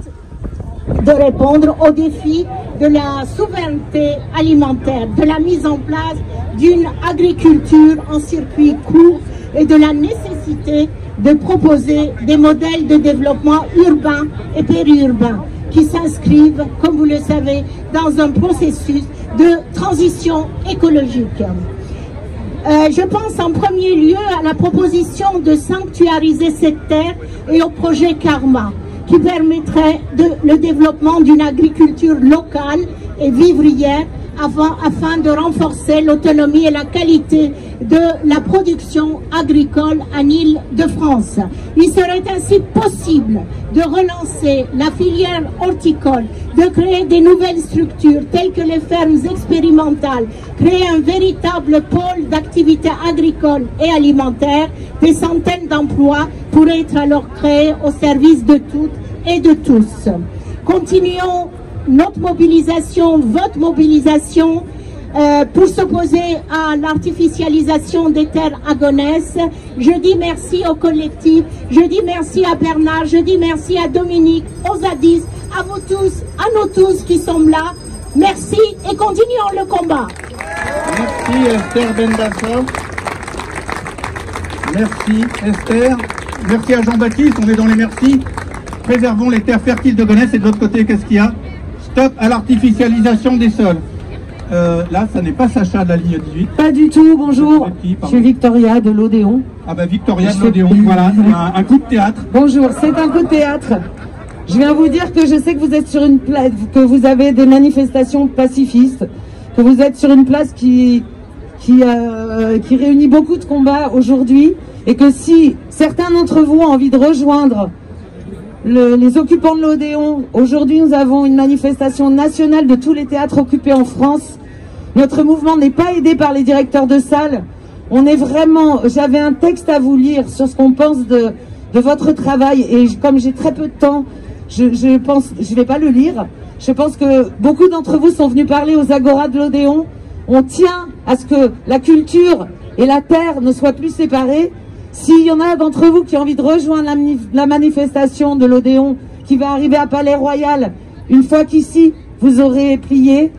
de répondre aux défis de la souveraineté alimentaire, de la mise en place d'une agriculture en circuit court et de la nécessité de proposer des modèles de développement urbain et périurbain qui s'inscrivent, comme vous le savez, dans un processus de transition écologique. Je pense en premier lieu à la proposition de sanctuariser cette terre et au projet Karma, qui permettrait le développement d'une agriculture locale et vivrière afin de renforcer l'autonomie et la qualité de la production agricole en Île-de-France. Il serait ainsi possible de relancer la filière horticole, de créer des nouvelles structures telles que les fermes expérimentales, créer un véritable pôle d'activité agricole et alimentaire. Des centaines d'emplois pourraient être alors créés au service de toutes et de tous. Continuons notre mobilisation, votre mobilisation pour s'opposer à l'artificialisation des terres à Gonesse. Je dis merci au collectif, je dis merci à Bernard, je dis merci à Dominique, aux Hadis, à vous tous, à nous tous qui sommes là. Merci et continuons le combat. Merci Esther Benbassa. Merci Esther. Merci à Jean-Baptiste, on est dans les merci. Préservons les terres fertiles de Gonesse et de l'autre côté, qu'est-ce qu'il y a? Stop à l'artificialisation des sols. Là, ça n'est pas Sacha de la ligne 18. Pas du tout, bonjour. Je suis Victoria de l'Odéon. Ah bah Victoria de l'Odéon, voilà, un coup de théâtre. Bonjour, c'est un coup de théâtre. Je viens vous dire que je sais que vous êtes sur une place, que vous avez des manifestations pacifistes, que vous êtes sur une place qui réunit beaucoup de combats aujourd'hui, et que si certains d'entre vous ont envie de rejoindre les occupants de l'Odéon, aujourd'hui nous avons une manifestation nationale de tous les théâtres occupés en France. Notre mouvement n'est pas aidé par les directeurs de salles. On est vraiment... J'avais un texte à vous lire sur ce qu'on pense de votre travail, et comme j'ai très peu de temps, je vais pas le lire. Je pense que beaucoup d'entre vous sont venus parler aux Agoras de l'Odéon. On tient à ce que la culture et la terre ne soient plus séparées. S'il y en a d'entre vous qui ont envie de rejoindre la manifestation de l'Odéon qui va arriver à Palais Royal, une fois qu'ici vous aurez plié,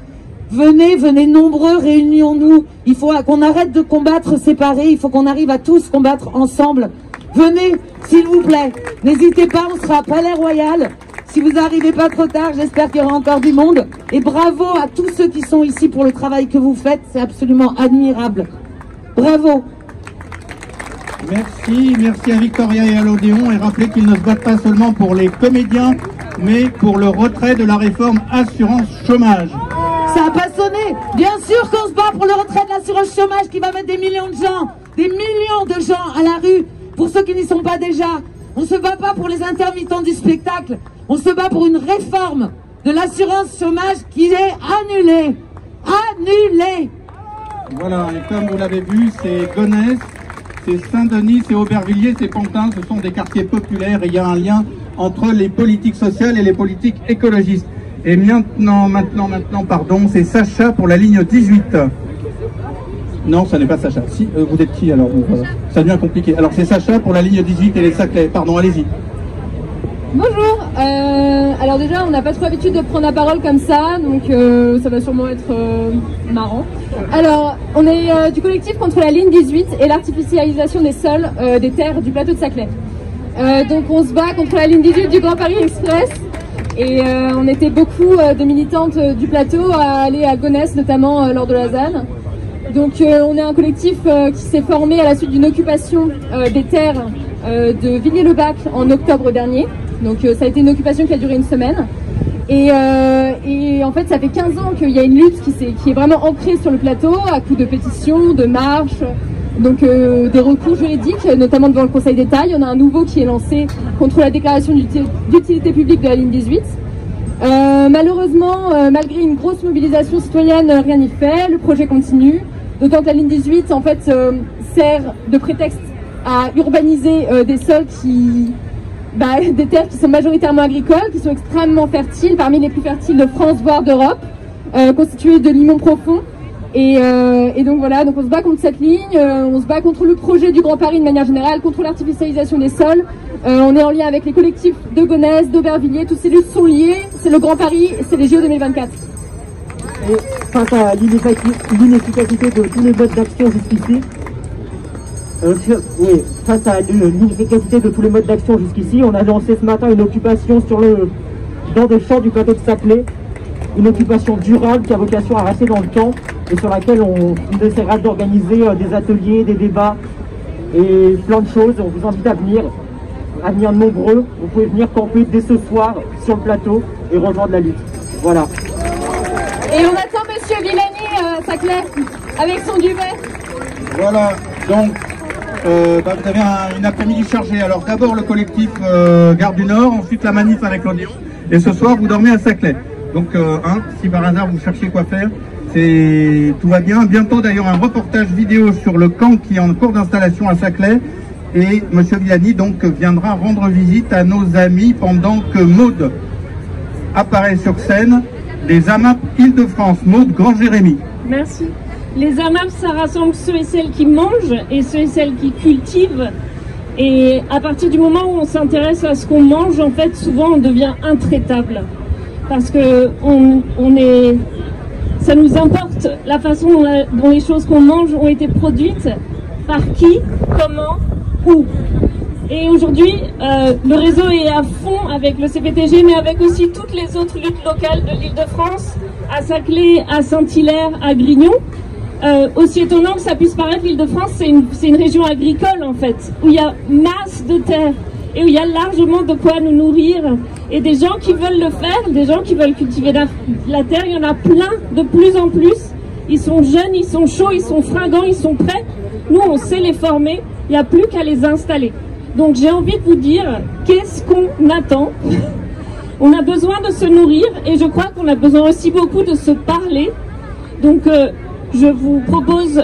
venez nombreux, réunions-nous. Il faut qu'on arrête de combattre séparés, il faut qu'on arrive à tous combattre ensemble. Venez, s'il vous plaît, n'hésitez pas, on sera à Palais Royal. Si vous n'arrivez pas trop tard, j'espère qu'il y aura encore du monde. Et bravo à tous ceux qui sont ici pour le travail que vous faites, c'est absolument admirable. Bravo. Merci à Victoria et à l'Odéon, et rappelez qu'ils ne se battent pas seulement pour les comédiens, mais pour le retrait de la réforme assurance chômage. Ça n'a pas sonné. Bien sûr qu'on se bat pour le retrait de l'assurance chômage qui va mettre des millions de gens à la rue, pour ceux qui n'y sont pas déjà. On ne se bat pas pour les intermittents du spectacle, on se bat pour une réforme de l'assurance chômage qui est annulée. Annulée. Voilà, et comme vous l'avez vu, c'est Gonesse, c'est Saint-Denis, c'est Aubervilliers, c'est Pantin, ce sont des quartiers populaires, et il y a un lien entre les politiques sociales et les politiques écologistes. Et maintenant, pardon, c'est Sacha pour la ligne 18. Non, ça n'est pas Sacha. Si, vous êtes qui alors? Ça devient compliqué. Alors c'est Sacha pour la ligne 18 et les Saclay. Pardon, allez-y. Bonjour. Alors déjà, on n'a pas trop l'habitude de prendre la parole comme ça, donc ça va sûrement être marrant. Alors, on est du collectif contre la ligne 18 et l'artificialisation des sols des terres du plateau de Saclay. Donc on se bat contre la ligne 18 du Grand Paris Express. Et on était beaucoup de militantes du plateau à aller à Gonesse, notamment lors de la ZAN. Donc on est un collectif qui s'est formé à la suite d'une occupation des terres de Villiers-le-Bac en octobre dernier. Donc ça a été une occupation qui a duré une semaine. Et en fait ça fait 15 ans qu'il y a une lutte qui est vraiment ancrée sur le plateau, à coups de pétitions, de marches, donc des recours juridiques, notamment devant le Conseil d'État. Il y en a un nouveau qui est lancé contre la déclaration d'utilité publique de la ligne 18. Malheureusement, malgré une grosse mobilisation citoyenne, rien n'y fait, le projet continue. D'autant que la ligne 18, en fait, sert de prétexte à urbaniser des sols des terres qui sont majoritairement agricoles, qui sont extrêmement fertiles, parmi les plus fertiles de France, voire d'Europe, constituées de limons profonds. Et donc voilà, donc on se bat contre cette ligne, on se bat contre le projet du Grand Paris de manière générale, contre l'artificialisation des sols. On est en lien avec les collectifs de Gonesse, d'Aubervilliers, toutes ces luttes sont liées, c'est le Grand Paris, c'est les JO 2024. Et face à l'inefficacité de tous les modes d'action jusqu'ici, on a lancé ce matin une occupation dans des champs du plateau de Saclay, une occupation durable qui a vocation à rester dans le temps et sur laquelle on essaiera d'organiser des ateliers, des débats et plein de choses. On vous invite à venir nombreux. Vous pouvez venir camper dès ce soir sur le plateau et rejoindre la lutte. Voilà. Et on attend Monsieur Villani, Saclay, avec son duvet. Voilà, donc vous avez une après-midi chargée. Alors d'abord le collectif Gare du Nord, ensuite la manif avec l'Odéon, et ce soir vous dormez à Saclay. Donc si par hasard vous cherchez quoi faire, tout va bien. Bientôt d'ailleurs un reportage vidéo sur le camp qui est en cours d'installation à Saclay. Et Monsieur Villani donc viendra rendre visite à nos amis pendant que Maude apparaît sur scène. Les AMAP Île-de-France, Maude Grand-Jérémy. Merci. Les AMAP, ça rassemble ceux et celles qui mangent et ceux et celles qui cultivent. Et à partir du moment où on s'intéresse à ce qu'on mange, en fait, souvent on devient intraitable. Parce que ça nous importe la façon dont les choses qu'on mange ont été produites, par qui, comment, où. Et aujourd'hui, le réseau est à fond avec le CPTG, mais avec aussi toutes les autres luttes locales de l'Île-de-France, à Saclay, à Saint-Hilaire, à Grignon. Aussi étonnant que ça puisse paraître, l'Île-de-France, c'est une région agricole en fait, où il y a masse de terre et où il y a largement de quoi nous nourrir. Et des gens qui veulent le faire, des gens qui veulent cultiver la terre, il y en a plein, de plus en plus. Ils sont jeunes, ils sont chauds, ils sont fringants, ils sont prêts. Nous, on sait les former, il n'y a plus qu'à les installer. Donc j'ai envie de vous dire, qu'est-ce qu'on attend? On a besoin de se nourrir et je crois qu'on a besoin aussi beaucoup de se parler. Donc je vous propose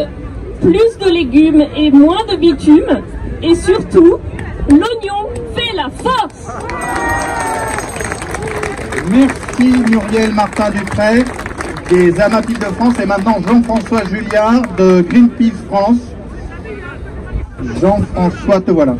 plus de légumes et moins de bitume. Et surtout, l'oignon fait la force. Merci Muriel Martin-Dupré des Amas d'Île-de-France et maintenant Jean-François Julliard de Greenpeace France. Jean-François, te voilà.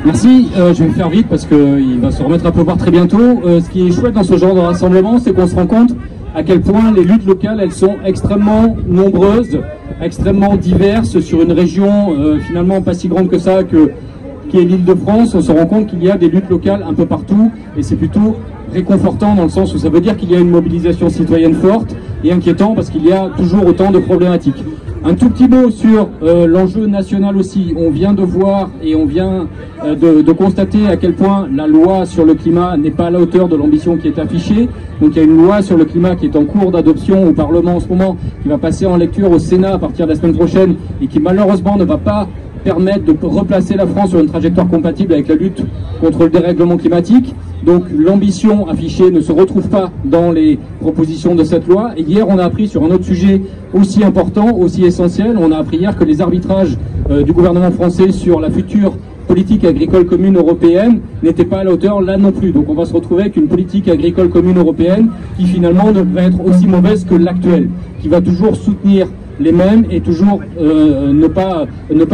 Merci, je vais faire vite parce qu'il va se remettre à pleuvoir très bientôt. Ce qui est chouette dans ce genre de rassemblement, c'est qu'on se rend compte à quel point les luttes locales, elles sont extrêmement nombreuses, extrêmement diverses sur une région finalement pas si grande que ça, qui est l'Île-de-France. On se rend compte qu'il y a des luttes locales un peu partout et c'est plutôt réconfortant dans le sens où ça veut dire qu'il y a une mobilisation citoyenne forte et inquiétant parce qu'il y a toujours autant de problématiques. Un tout petit mot sur l'enjeu national aussi. On vient de voir et on vient de constater à quel point la loi sur le climat n'est pas à la hauteur de l'ambition qui est affichée. Donc il y a une loi sur le climat qui est en cours d'adoption au Parlement en ce moment, qui va passer en lecture au Sénat à partir de la semaine prochaine et qui malheureusement ne va pas permettre de replacer la France sur une trajectoire compatible avec la lutte contre le dérèglement climatique. Donc l'ambition affichée ne se retrouve pas dans les propositions de cette loi. Et hier, on a appris sur un autre sujet aussi important, aussi essentiel, on a appris hier que les arbitrages du gouvernement français sur la future politique agricole commune européenne n'étaient pas à la hauteur là non plus. Donc on va se retrouver avec une politique agricole commune européenne qui finalement ne va être aussi mauvaise que l'actuelle, qui va toujours soutenir les mêmes et toujours ne pas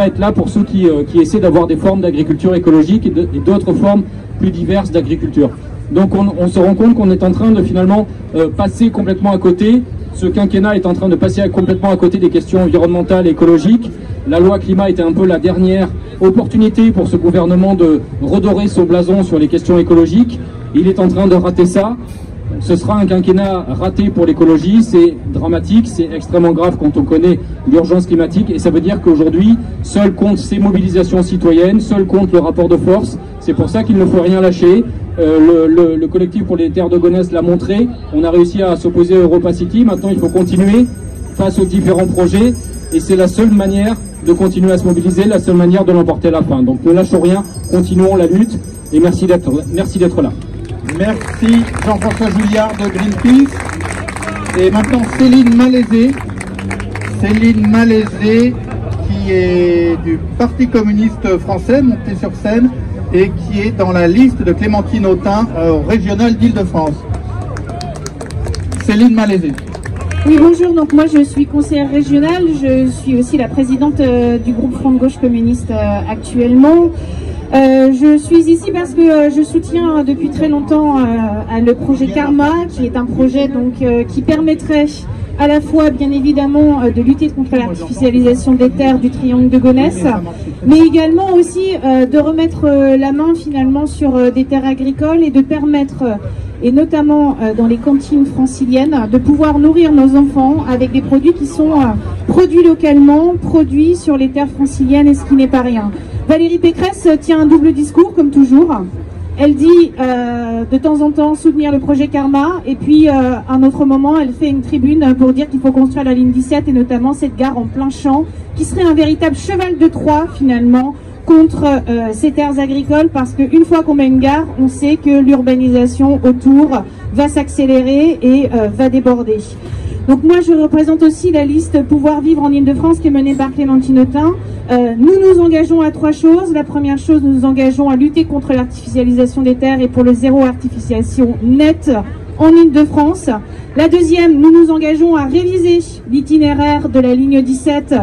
être là pour ceux qui essaient d'avoir des formes d'agriculture écologique et d'autres formes plus diverses d'agriculture. Donc on se rend compte qu'on est en train de finalement passer complètement à côté. Ce quinquennat est en train de passer complètement à côté des questions environnementales et écologiques. La loi climat était un peu la dernière opportunité pour ce gouvernement de redorer son blason sur les questions écologiques. Il est en train de rater ça. Ce sera un quinquennat raté pour l'écologie, c'est dramatique, c'est extrêmement grave quand on connaît l'urgence climatique et ça veut dire qu'aujourd'hui, seul compte ces mobilisations citoyennes, seul compte le rapport de force. C'est pour ça qu'il ne faut rien lâcher. Le collectif pour les terres de Gonesse l'a montré, on a réussi à s'opposer à EuropaCity, maintenant il faut continuer face aux différents projets et c'est la seule manière de continuer à se mobiliser, la seule manière de l'emporter à la fin. Donc ne lâchons rien, continuons la lutte et merci d'être là. Merci Jean-François Julliard de Greenpeace. Et maintenant Céline Malaisé. Céline Malaisé qui est du Parti communiste français, montée sur scène, et qui est dans la liste de Clémentine Autain au régional d'Île-de-France. Céline Malaisé. Oui, bonjour, donc moi je suis conseillère régionale, je suis aussi la présidente du groupe Front de Gauche communiste actuellement. Je suis ici parce que je soutiens depuis très longtemps le projet Karma, qui est un projet donc qui permettrait à la fois bien évidemment de lutter contre l'artificialisation des terres du triangle de Gonesse, mais également aussi de remettre la main finalement sur des terres agricoles et de permettre, et notamment dans les cantines franciliennes, de pouvoir nourrir nos enfants avec des produits qui sont produits localement, produits sur les terres franciliennes, et ce qui n'est pas rien. Valérie Pécresse tient un double discours, comme toujours. Elle dit de temps en temps soutenir le projet Karma, et puis à un autre moment, elle fait une tribune pour dire qu'il faut construire la ligne 17, et notamment cette gare en plein champ, qui serait un véritable cheval de Troie, finalement, contre ces terres agricoles, parce qu'une fois qu'on met une gare, on sait que l'urbanisation autour va s'accélérer et va déborder. Donc moi je représente aussi la liste Pouvoir Vivre en Île-de-France qui est menée par Clémentine Autain. Nous nous engageons à trois choses. La première chose, nous nous engageons à lutter contre l'artificialisation des terres et pour le zéro artificialisation nette en Île-de-France. La deuxième, nous nous engageons à réviser l'itinéraire de la ligne 17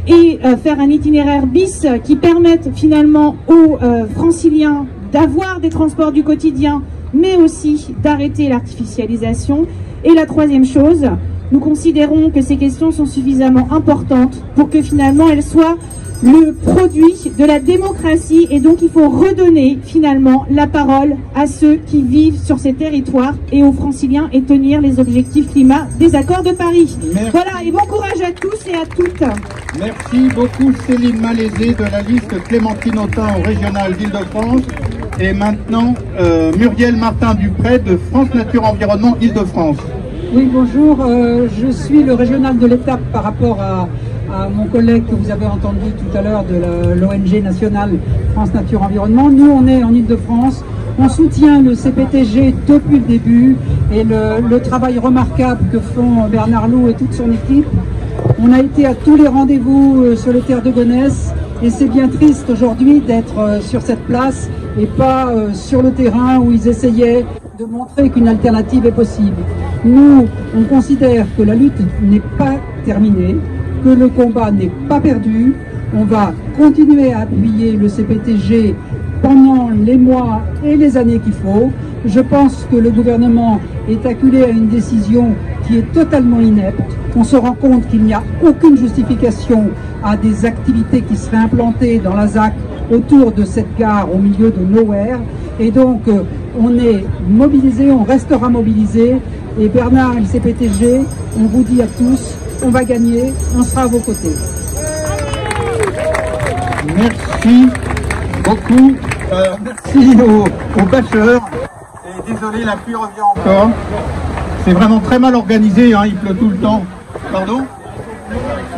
et faire un itinéraire bis qui permette finalement aux franciliens d'avoir des transports du quotidien, mais aussi d'arrêter l'artificialisation. Et la troisième chose, nous considérons que ces questions sont suffisamment importantes pour que finalement elles soient le produit de la démocratie, et donc il faut redonner finalement la parole à ceux qui vivent sur ces territoires et aux franciliens et tenir les objectifs climat des accords de Paris. Merci. Voilà, et bon courage à tous et à toutes. Merci beaucoup Céline Malaisé de la liste Clémentine Autain au régional d'Île-de-France. Et maintenant Muriel Martin-Dupré de France Nature Environnement Île-de-France. Oui, bonjour, je suis le régional de l'étape par rapport à à mon collègue que vous avez entendu tout à l'heure de l'ONG nationale France Nature Environnement. Nous, on est en Île-de-France, on soutient le CPTG depuis le début et le travail remarquable que font Bernard Loup et toute son équipe. On a été à tous les rendez-vous sur les terres de Gonesse et c'est bien triste aujourd'hui d'être sur cette place et pas sur le terrain où ils essayaient de montrer qu'une alternative est possible. Nous, on considère que la lutte n'est pas terminée, que le combat n'est pas perdu. On va continuer à appuyer le CPTG pendant les mois et les années qu'il faut. Je pense que le gouvernement est acculé à une décision qui est totalement inepte. On se rend compte qu'il n'y a aucune justification à des activités qui seraient implantées dans la ZAC autour de cette gare au milieu de nowhere. Et donc, on est mobilisé, on restera mobilisé. Et Bernard et le CPTG, on vous dit à tous, on va gagner, on sera à vos côtés. Merci beaucoup. Merci aux bâcheurs. Et désolé, la pluie revient encore. C'est vraiment très mal organisé, hein, il pleut tout le temps. Pardon?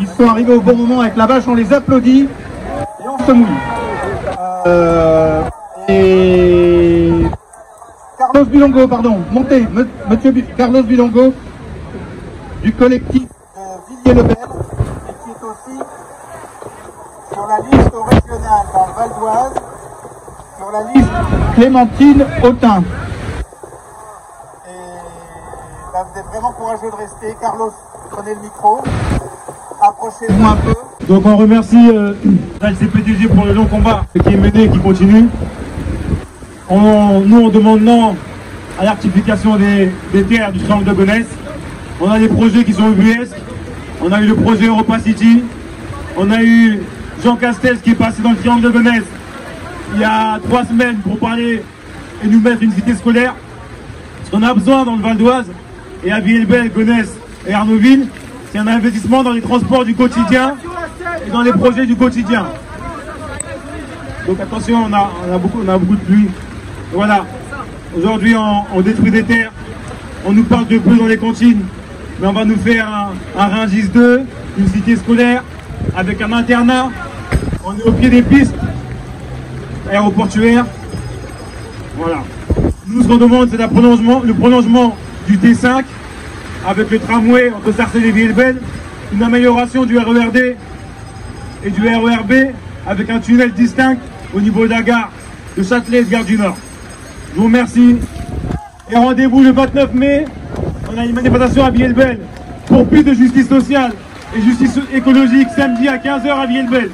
Ils sont arrivés au bon moment avec la bâche, on les applaudit et on se mouille. Et Carlos Bilongo, pardon, montez, monsieur Carlos Bilongo, du collectif Villiers-le-Bel, et qui est aussi sur la liste régionale dans le Val d'Oise, sur la liste Clémentine Autain. Et là, vous êtes vraiment courageux de rester. Carlos, prenez le micro, approchez-vous un peu. Donc on remercie le CPTG pour le long combat qui est mené et qui continue. Nous on demande non à l'artificialisation des terres du triangle de Gonesse. On a des projets qui sont ubuesques. On a eu le projet Europa City. On a eu Jean Castex qui est passé dans le triangle de Gonesse il y a 3 semaines pour parler et nous mettre une cité scolaire. Ce qu'on a besoin dans le Val d'Oise et à Villiers-le-Bel, Gonesse et Arnouville, c'est un investissement dans les transports du quotidien et dans les projets du quotidien. Donc attention, on a beaucoup de pluie. Voilà, aujourd'hui on détruit des terres, on nous parle de peu dans les cantines, mais on va nous faire un Rungis 2, une cité scolaire, avec un internat, on est au pied des pistes aéroportuaires. Voilà. Nous, ce qu'on demande, c'est le prolongement du T5, avec le tramway entre Sarcelles et Villiers-le-Bel, une amélioration du RERD et du RERB, avec un tunnel distinct au niveau de la gare de Châtelet, gare du Nord. Je vous remercie et rendez-vous le 29 mai. On a une manifestation à Villiers-le-Bel pour plus de justice sociale et justice écologique samedi à 15 h à Villiers-le-Bel.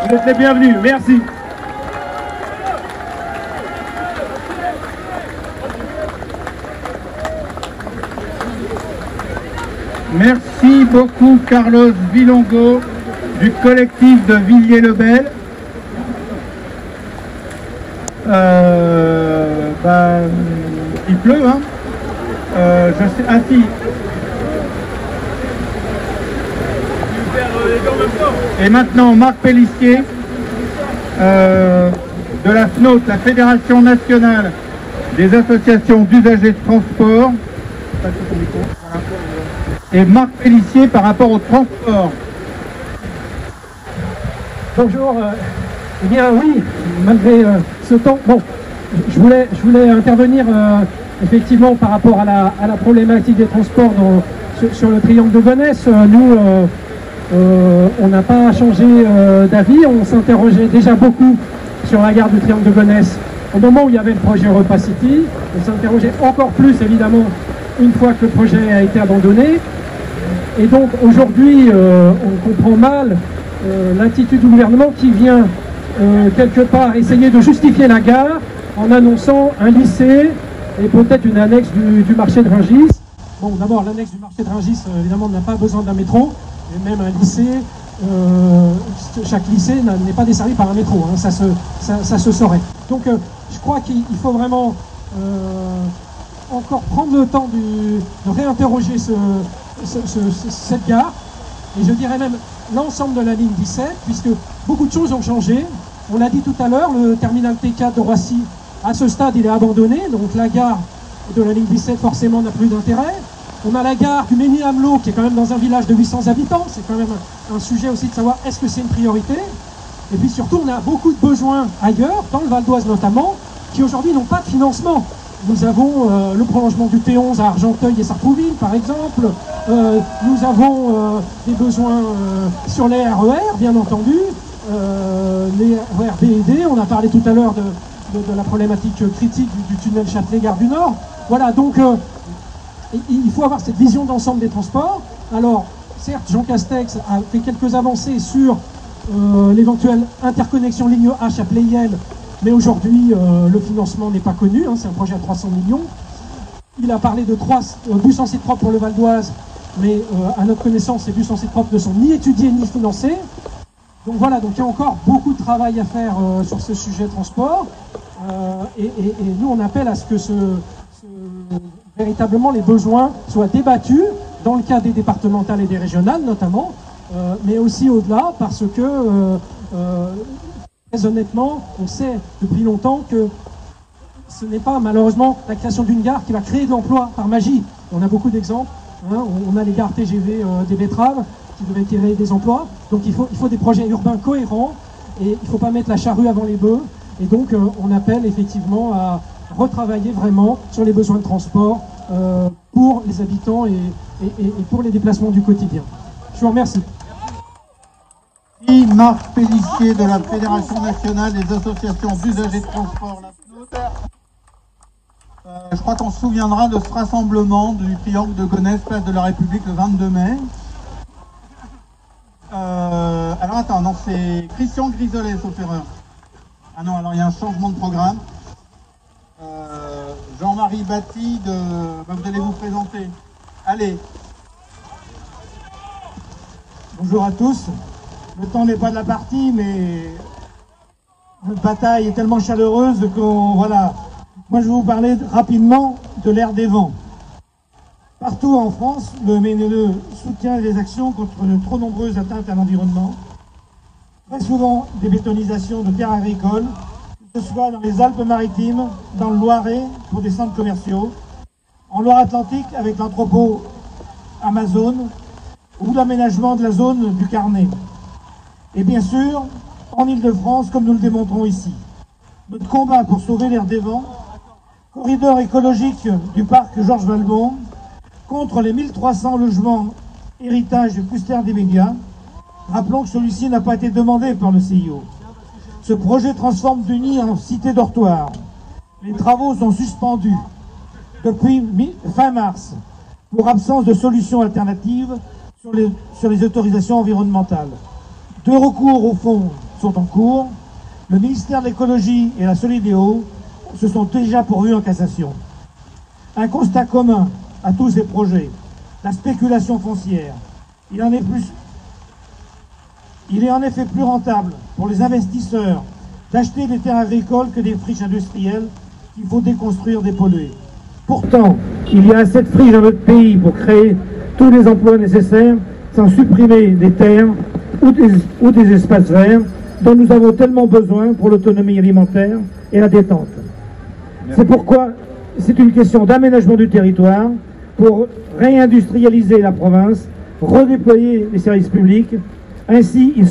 Vous êtes les bienvenus. Merci. Merci beaucoup Carlos Bilongo du collectif de Villiers-le-Bel. Il pleut, hein. Je sais. Ah si. Et maintenant Marc Pellissier de la FNOT, la Fédération Nationale des Associations d'Usagers de Transport. Et Marc Pellissier par rapport au transport. Bonjour. Eh bien oui, malgré ce temps, bon, je voulais intervenir effectivement par rapport à la problématique des transports sur le triangle de Gonesse. Nous, on n'a pas changé d'avis, on s'interrogeait déjà beaucoup sur la gare du triangle de Gonesse au moment où il y avait le projet Europa City. On s'interrogeait encore plus évidemment une fois que le projet a été abandonné. Et donc aujourd'hui, on comprend mal l'attitude du gouvernement qui vient quelque part essayer de justifier la gare en annonçant un lycée et peut-être une annexe du marché de Rungis. Bon, d'abord, l'annexe du marché de Rungis, évidemment, n'a pas besoin d'un métro, et même un lycée, chaque lycée n'est pas desservi par un métro, hein, ça se saurait. Donc, je crois qu'il faut vraiment encore prendre le temps de réinterroger cette gare, et je dirais même l'ensemble de la ligne 17, puisque beaucoup de choses ont changé. On l'a dit tout à l'heure, le terminal T4 de Roissy, à ce stade, il est abandonné, donc la gare de la ligne 17 forcément n'a plus d'intérêt. On a la gare du Mesnil-Amelot qui est quand même dans un village de 800 habitants. C'est quand même un sujet aussi de savoir est-ce que c'est une priorité. Et puis surtout, on a beaucoup de besoins ailleurs, dans le Val d'Oise notamment, qui aujourd'hui n'ont pas de financement. Nous avons le prolongement du T11 à Argenteuil et Sartrouville, par exemple. Nous avons des besoins sur les RER, bien entendu. Les RER B et D, on a parlé tout à l'heure de la problématique critique du tunnel Châtelet-Gare du Nord. Voilà, donc il faut avoir cette vision d'ensemble des transports. Alors, certes, Jean Castex a fait quelques avancées sur l'éventuelle interconnexion ligne A Châtelet-Yel, mais aujourd'hui, le financement n'est pas connu, hein, c'est un projet à 300 millions. Il a parlé de 3 bus en site propre pour le Val d'Oise, mais à notre connaissance, ces bus en site propre ne sont ni étudiés ni financés. Donc voilà, donc il y a encore beaucoup de travail à faire sur ce sujet transport. Et nous, on appelle à ce que véritablement les besoins soient débattus dans le cas des départementales et des régionales notamment, mais aussi au-delà, parce que très honnêtement, on sait depuis longtemps que ce n'est pas malheureusement la création d'une gare qui va créer de l'emploi par magie. On a beaucoup d'exemples, hein, on a les gares TGV des Betteraves qui devraient créer des emplois, donc il faut des projets urbains cohérents et il ne faut pas mettre la charrue avant les bœufs. Et donc on appelle effectivement à retravailler vraiment sur les besoins de transport pour les habitants et pour les déplacements du quotidien. Je vous remercie. Marc Pellissier de la Fédération nationale des associations d'usagers de transport, la FNOT. Je crois qu'on se souviendra de ce rassemblement du triangle de Gonesse, place de la République, le 22 mai. Alors attends, non, c'est Christian Grisolet, sauf erreur. Ah non, alors il y a un changement de programme. Jean-Marie Batti, vous allez vous présenter. Allez. Bonjour à tous. Le temps n'est pas de la partie, mais notre bataille est tellement chaleureuse qu'on... Voilà. Moi, je vais vous parler rapidement de l'ère des vents. Partout en France, le MNE soutient les actions contre de trop nombreuses atteintes à l'environnement. Très souvent, des bétonisations de terres agricoles, que ce soit dans les Alpes-Maritimes, dans le Loiret, pour des centres commerciaux, en Loire-Atlantique avec l'entrepôt Amazon, ou l'aménagement de la zone du Carnet. Et bien sûr, en Ile-de-France, comme nous le démontrons ici. Notre combat pour sauver l'air des vents, corridor écologique du parc Georges Valmont, contre les 1300 logements héritage du cluster des médias. Rappelons que celui-ci n'a pas été demandé par le CIO. Ce projet transforme Duny en cité dortoir. Les travaux sont suspendus depuis fin mars pour absence de solutions alternatives sur les autorisations environnementales. 2 recours au fond sont en cours. Le ministère de l'écologie et la Solidéo se sont déjà pourvus en cassation. Un constat commun à tous ces projets, la spéculation foncière. Il est en effet plus rentable pour les investisseurs d'acheter des terres agricoles que des friches industrielles qu'il faut déconstruire, dépolluer. Pourtant, il y a assez de friches dans notre pays pour créer tous les emplois nécessaires sans supprimer des terres ou des espaces verts dont nous avons tellement besoin pour l'autonomie alimentaire et la détente. C'est pourquoi c'est une question d'aménagement du territoire pour réindustrialiser la province, redéployer les services publics. Ainsi, il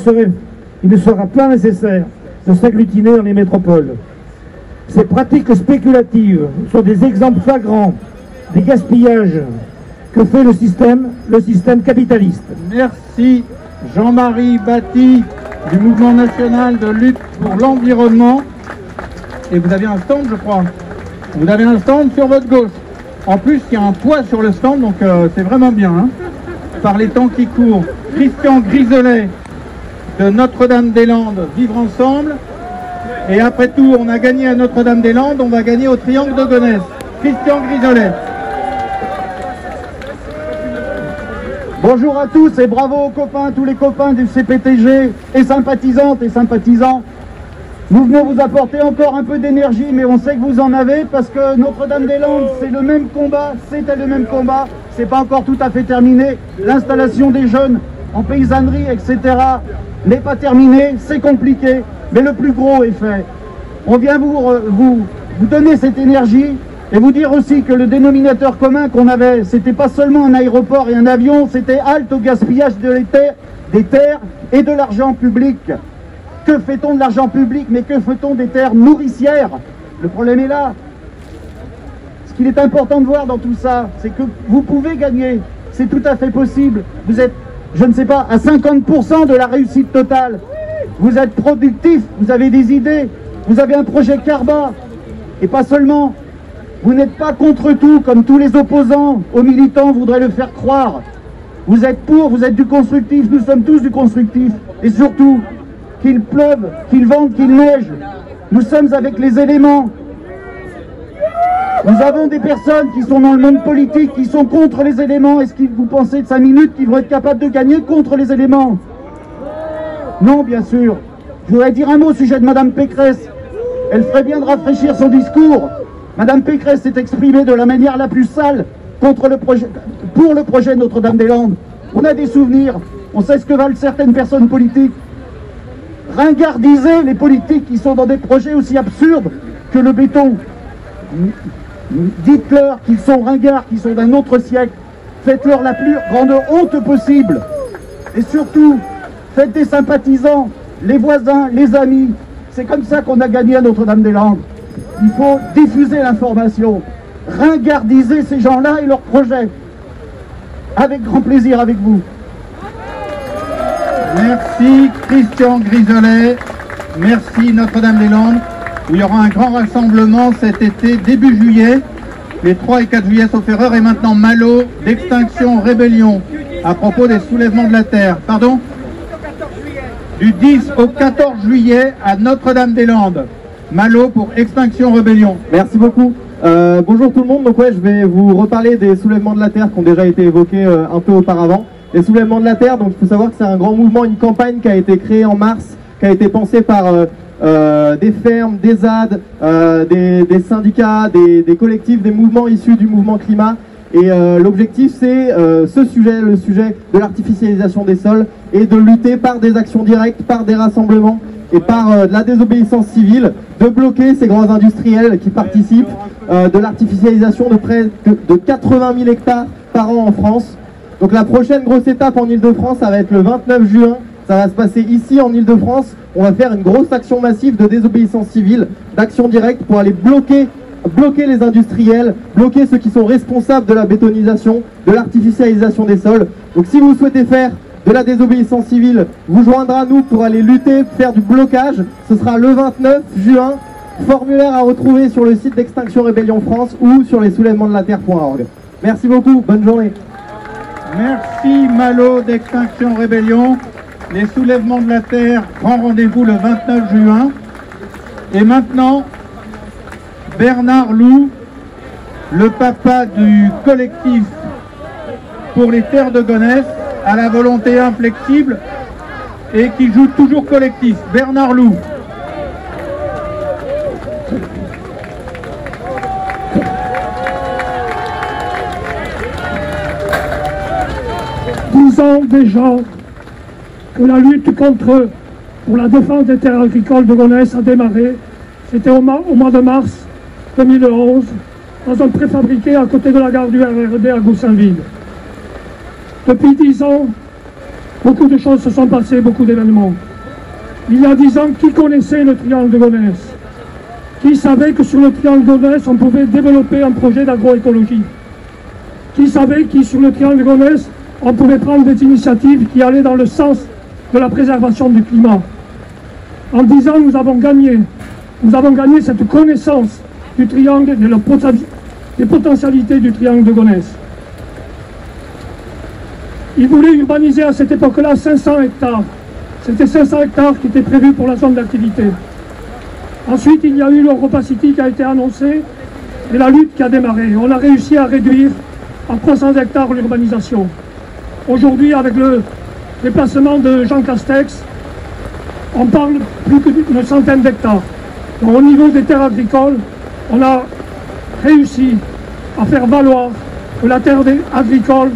ne sera pas nécessaire de s'agglutiner dans les métropoles. Ces pratiques spéculatives sont des exemples flagrants des gaspillages que fait le système capitaliste. Merci Jean-Marie Batti du Mouvement national de lutte pour l'environnement. Et vous avez un stand, je crois. Vous avez un stand sur votre gauche. En plus, il y a un poids sur le stand, donc c'est vraiment bien. Hein, par les temps qui courent. Christian Grisolet de Notre-Dame-des-Landes, Vivre ensemble. Et après tout, on a gagné à Notre-Dame-des-Landes, on va gagner au Triangle de Gonesse. Christian Grisolet. Bonjour à tous et bravo aux copains, tous les copains du CPTG et sympathisantes et sympathisants. Nous venons vous apporter encore un peu d'énergie, mais on sait que vous en avez parce que Notre-Dame-des-Landes, c'est le même combat, c'était le même combat, c'est pas encore tout à fait terminé. L'installation des jeunes en paysannerie, etc. n'est pas terminée, c'est compliqué, mais le plus gros est fait. On vient vous donner cette énergie Et vous dire aussi que le dénominateur commun qu'on avait, c'était pas seulement un aéroport et un avion, c'était halte au gaspillage des terres et de l'argent public. Que fait-on de l'argent public, mais que fait-on des terres nourricières? Le problème est là. Ce qu'il est important de voir dans tout ça, c'est que vous pouvez gagner, c'est tout à fait possible. Vous êtes, je ne sais pas, à 50% de la réussite totale. Vous êtes productif, vous avez des idées, vous avez un projet Karma, et pas seulement. Vous n'êtes pas contre tout, comme tous les opposants aux militants voudraient le faire croire. Vous êtes pour, vous êtes du constructif, nous sommes tous du constructif. Et surtout, qu'il pleuve, qu'il vente, qu'il neige, nous sommes avec les éléments. Nous avons des personnes qui sont dans le monde politique, qui sont contre les éléments. Est-ce que vous pensez de 5 minutes qu'ils vont être capables de gagner contre les éléments? Non, bien sûr. Je voudrais dire un mot au sujet de Madame Pécresse. Elle ferait bien de rafraîchir son discours. Madame Pécresse s'est exprimée de la manière la plus sale contre le projet, pour le projet Notre-Dame-des-Landes. On a des souvenirs, on sait ce que valent certaines personnes politiques. Ringardiser les politiques qui sont dans des projets aussi absurdes que le béton. Dites-leur qu'ils sont ringards, qu'ils sont d'un autre siècle. Faites-leur la plus grande honte possible. Et surtout, faites des sympathisants, les voisins, les amis. C'est comme ça qu'on a gagné à Notre-Dame-des-Landes. Il faut diffuser l'information, ringardiser ces gens-là et leurs projets. Avec grand plaisir avec vous. Merci Christian Grisolet, merci Notre-Dame-des-Landes, où il y aura un grand rassemblement cet été, début juillet, les 3 et 4 juillet sauf erreur, et maintenant Malo d'Extinction Rébellion, à propos des soulèvements de la Terre. Pardon ? Du 10 au 14 juillet à Notre-Dame-des-Landes. Malo pour Extinction Rébellion. Merci beaucoup. Bonjour tout le monde. Donc ouais, je vais vous reparler des soulèvements de la Terre qui ont déjà été évoqués un peu auparavant. Les soulèvements de la Terre, donc il faut savoir que c'est un grand mouvement, une campagne qui a été créée en mars, qui a été pensée par des fermes, des ZAD, des syndicats, des collectifs, des mouvements issus du mouvement climat. Et l'objectif c'est le sujet de l'artificialisation des sols et de lutter par des actions directes, par des rassemblements et par de la désobéissance civile, de bloquer ces grands industriels qui participent de l'artificialisation de près de 80 000 hectares par an en France. Donc la prochaine grosse étape en Ile-de-France, ça va être le 29 juin, ça va se passer ici en Ile-de-France. On va faire une grosse action massive de désobéissance civile, d'action directe pour aller bloquer les industriels, bloquer ceux qui sont responsables de la bétonisation, de l'artificialisation des sols. Donc si vous souhaitez faire de la désobéissance civile, vous joindra à nous pour aller lutter, faire du blocage. Ce sera le 29 juin. Formulaire à retrouver sur le site d'Extinction Rébellion France ou sur les soulèvements de la terre.org. Merci beaucoup, bonne journée. Merci Malo d'Extinction Rébellion. Les soulèvements de la Terre, grand rendez-vous le 29 juin. Et maintenant, Bernard Loup, le papa du collectif pour les terres de Gonesse, à la volonté inflexible et qui joue toujours collectif. Bernard Loup. Ans déjà que la lutte pour la défense des terres agricoles de Gonesse a démarré. C'était au mois de mars 2011 dans un préfabriqué à côté de la gare du RERD à Goussainville. Depuis 10 ans, beaucoup de choses se sont passées, beaucoup d'événements. Il y a 10 ans, qui connaissait le triangle de Gonesse? Qui savait que sur le triangle de Gonesse, on pouvait développer un projet d'agroécologie? Qui savait que sur le triangle de Gonesse, on pouvait prendre des initiatives qui allaient dans le sens de la préservation du climat? En 10 ans, nous avons gagné cette connaissance du triangle et des potentialités du triangle de Gonesse. Ils voulaient urbaniser à cette époque-là 500 hectares. C'était 500 hectares qui étaient prévus pour la zone d'activité. Ensuite, il y a eu l'Europa City qui a été annoncé et la lutte qui a démarré. On a réussi à réduire à 300 hectares l'urbanisation. Aujourd'hui, avec le déplacement de Jean Castex, on parle plus que d'une centaine d'hectares. Au niveau des terres agricoles, on a réussi à faire valoir que la terre agricole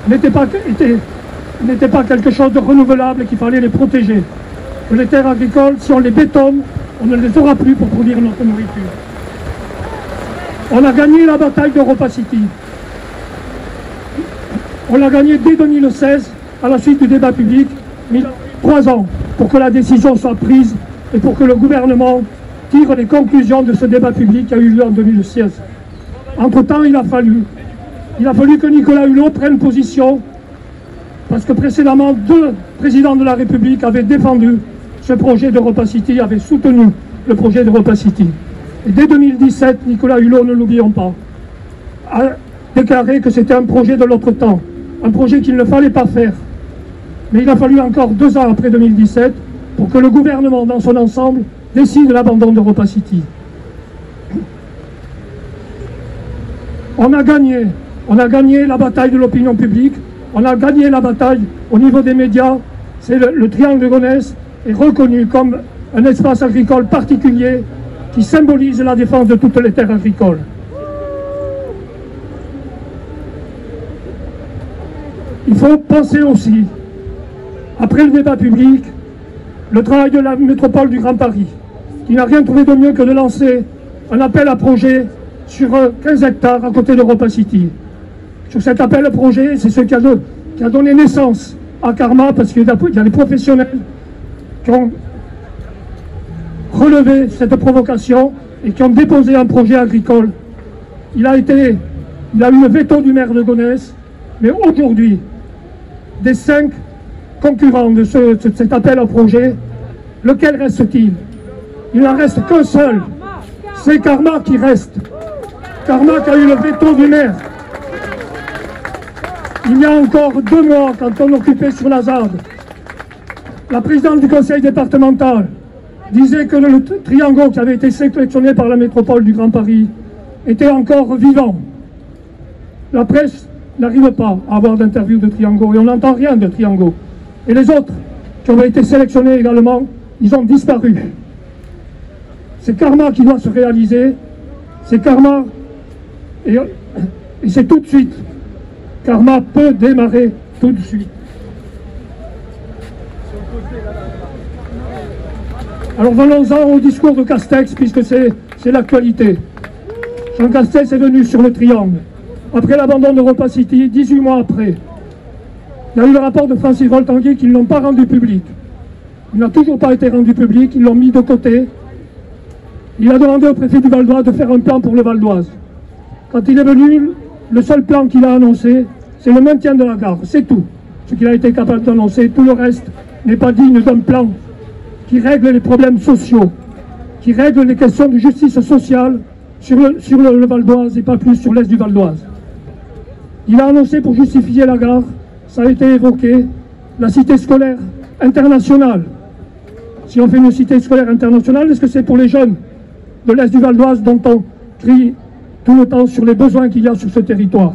n'était pas quelque chose de renouvelable et qu'il fallait les protéger. Que les terres agricoles, si on les bétonne, on ne les aura plus pour produire notre nourriture. On a gagné la bataille d'Europa City. On l'a gagné dès 2016, à la suite du débat public, mais il a 3 ans pour que la décision soit prise et pour que le gouvernement tire les conclusions de ce débat public qui a eu lieu en 2016. Entre-temps, il a fallu que Nicolas Hulot prenne position, parce que précédemment, 2 présidents de la République avaient défendu ce projet d'Europa City, avaient soutenu le projet d'Europa City. Et dès 2017, Nicolas Hulot, ne l'oublions pas, a déclaré que c'était un projet de l'autre temps, un projet qu'il ne fallait pas faire. Mais il a fallu encore 2 ans après 2017 pour que le gouvernement dans son ensemble décide l'abandon d'Europa City. On a gagné la bataille de l'opinion publique, on a gagné la bataille au niveau des médias. C'est le triangle de Gonesse est reconnu comme un espace agricole particulier qui symbolise la défense de toutes les terres agricoles. Il faut penser aussi, après le débat public, le travail de la métropole du Grand Paris, qui n'a rien trouvé de mieux que de lancer un appel à projet sur 15 hectares à côté d'Europa City. Sur cet appel à projet, c'est ce qui a donné naissance à Karma, parce qu'il y a des professionnels qui ont relevé cette provocation et qui ont déposé un projet agricole. Il a eu le veto du maire de Gonesse, mais aujourd'hui, des 5 concurrents de cet appel à projet, lequel reste-t-il? Il n'en reste qu'un seul, c'est Karma qui reste. Karma qui a eu le veto du maire. Il y a encore 2 mois, quand on occupait sur la ZAD, la présidente du conseil départemental disait que le triangle qui avait été sélectionné par la métropole du Grand Paris était encore vivant. La presse n'arrive pas à avoir d'interview de Triangle et on n'entend rien de Triangle. Et les autres qui ont été sélectionnés également, ils ont disparu. C'est Karma qui doit se réaliser, c'est Karma et c'est tout de suite. Karma peut démarrer tout de suite. Alors venons-en au discours de Castex, puisque c'est l'actualité. Jean Castex est venu sur le triangle. Après l'abandon d'Europa City, 18 mois après, il y a eu le rapport de Francis Voltanguy qu'ils n'ont pas rendu public. Il n'a toujours pas été rendu public, ils l'ont mis de côté. Il a demandé au préfet du Val d'Oise de faire un plan pour le Val d'Oise. Quand il est venu, le seul plan qu'il a annoncé, c'est le maintien de la gare, c'est tout. Ce qu'il a été capable d'annoncer, tout le reste n'est pas digne d'un plan qui règle les problèmes sociaux, qui règle les questions de justice sociale sur le Val d'Oise et pas plus sur l'est du Val d'Oise. Il a annoncé pour justifier la gare, ça a été évoqué, la cité scolaire internationale. Si on fait une cité scolaire internationale, est-ce que c'est pour les jeunes de l'est du Val d'Oise dont on crie tout le temps sur les besoins qu'il y a sur ce territoire?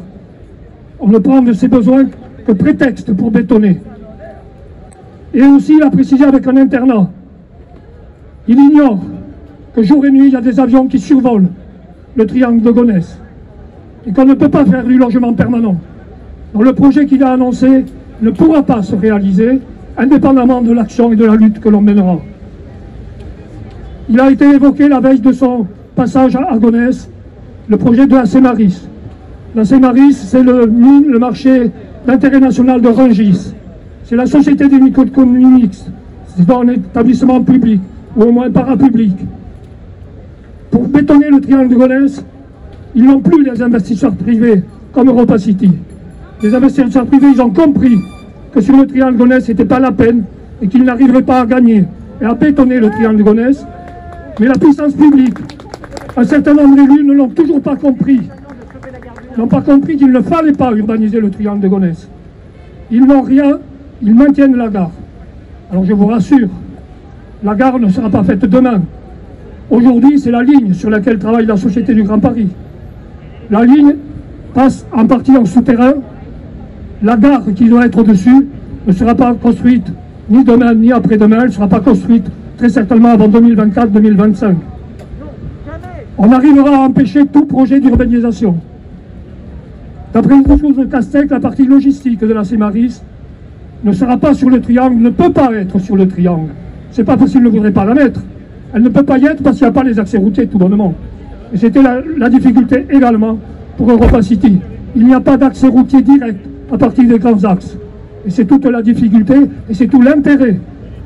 On ne prend de ces besoins que prétexte pour bétonner. Et aussi, il a précisé avec un internat. Il ignore que jour et nuit, il y a des avions qui survolent le triangle de Gonesse et qu'on ne peut pas faire du logement permanent. Donc le projet qu'il a annoncé ne pourra pas se réaliser indépendamment de l'action et de la lutte que l'on mènera. Il a été évoqué la veille de son passage à Gonesse, le projet de la Cemaris. La Cemaris, c'est le marché d'intérêt national de Rungis. C'est la société des microéconomies mixtes. C'est un établissement public, ou au moins parapublic. Pour bétonner le triangle de Gonesse, ils n'ont plus les investisseurs privés comme Europa City. Les investisseurs privés, ils ont compris que sur le triangle de Gonesse, ce n'était pas la peine et qu'ils n'arriveraient pas à gagner et à bétonner le triangle de Gonesse. Mais la puissance publique, un certain nombre d'élus ne l'ont toujours pas compris. Ils n'ont pas compris qu'il ne fallait pas urbaniser le triangle de Gonesse. Ils n'ont rien, ils maintiennent la gare. Alors je vous rassure, la gare ne sera pas faite demain. Aujourd'hui, c'est la ligne sur laquelle travaille la Société du Grand Paris. La ligne passe en partie en souterrain. La gare qui doit être au-dessus ne sera pas construite ni demain ni après-demain. Elle ne sera pas construite très certainement avant 2024-2025. On arrivera à empêcher tout projet d'urbanisation. D'après les choses de Castex, la partie logistique de la Cemaris ne sera pas sur le triangle, ne peut pas être sur le triangle. C'est pas parce qu'il ne voudrait pas la mettre. Elle ne peut pas y être parce qu'il n'y a pas les accès routiers, tout bonnement. Et c'était la difficulté également pour Europa City. Il n'y a pas d'accès routier direct à partir des grands axes. Et c'est toute la difficulté et c'est tout l'intérêt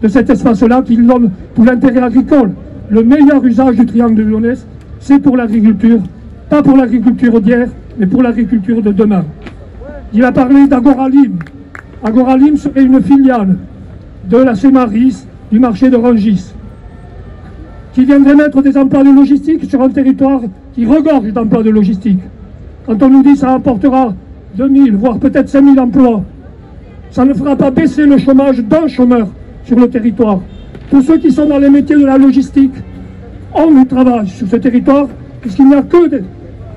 de cet espace-là qui donne tout l'intérêt agricole. Le meilleur usage du triangle de Gonesse, c'est pour l'agriculture, pas pour l'agriculture d'hier, mais pour l'agriculture de demain. Il a parlé d'Agoralim. Agoralim serait une filiale de la Cemaris, du marché de Rungis, qui viendrait mettre des emplois de logistique sur un territoire qui regorge d'emplois de logistique. Quand on nous dit que ça apportera 2000, voire peut-être 5000 emplois, ça ne fera pas baisser le chômage d'un chômeur sur le territoire. Tous ceux qui sont dans les métiers de la logistique ont du travail sur ce territoire, puisqu'il n'y a que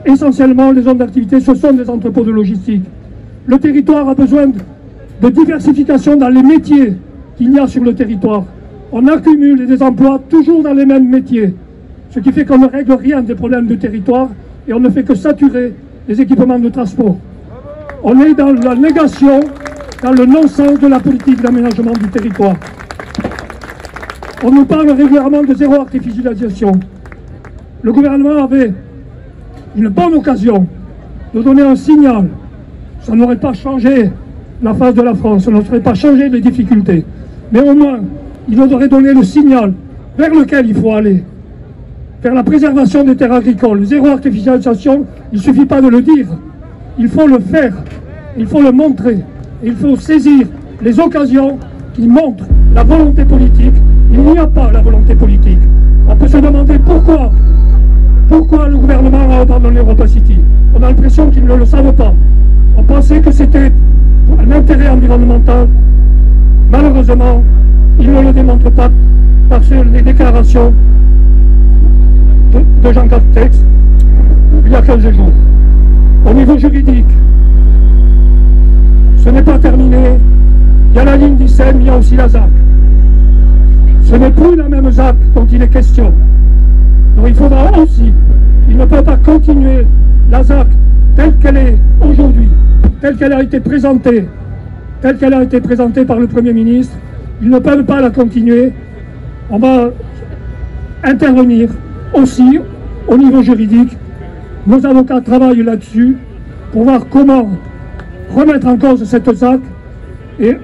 essentiellement les zones d'activité, ce sont des entrepôts de logistique. Le territoire a besoin de diversification dans les métiers qu'il y a sur le territoire. On accumule des emplois toujours dans les mêmes métiers, ce qui fait qu'on ne règle rien des problèmes du territoire et on ne fait que saturer les équipements de transport. On est dans la négation, dans le non-sens de la politique d'aménagement du territoire. On nous parle régulièrement de zéro artificialisation. Le gouvernement avait une bonne occasion de donner un signal. Ça n'aurait pas changé la face de la France, ça n'aurait pas changé les difficultés. Mais au moins, il aurait donné le signal vers lequel il faut aller. Vers la préservation des terres agricoles. Zéro artificialisation, il ne suffit pas de le dire. Il faut le faire, il faut le montrer. Il faut saisir les occasions qui montrent la volonté politique. Il n'y a pas la volonté politique. On peut se demander pourquoi le gouvernement a abandonné Europa City. On a l'impression qu'ils ne le savent pas. On pensait que c'était un intérêt environnemental. Malheureusement, ils ne le démontrent pas par les déclarations de Jean Castex il y a 15 jours. Au niveau juridique, ce n'est pas terminé. Il y a la ligne 17, mais il y a aussi la ZAC. Ce n'est plus la même ZAC dont il est question. Donc il faudra aussi, il ne peut pas continuer la ZAC telle qu'elle est aujourd'hui, telle qu'elle a été présentée par le Premier ministre. Ils ne peuvent pas la continuer. On va intervenir aussi au niveau juridique. Nos avocats travaillent là-dessus pour voir comment remettre en cause cette ZAC et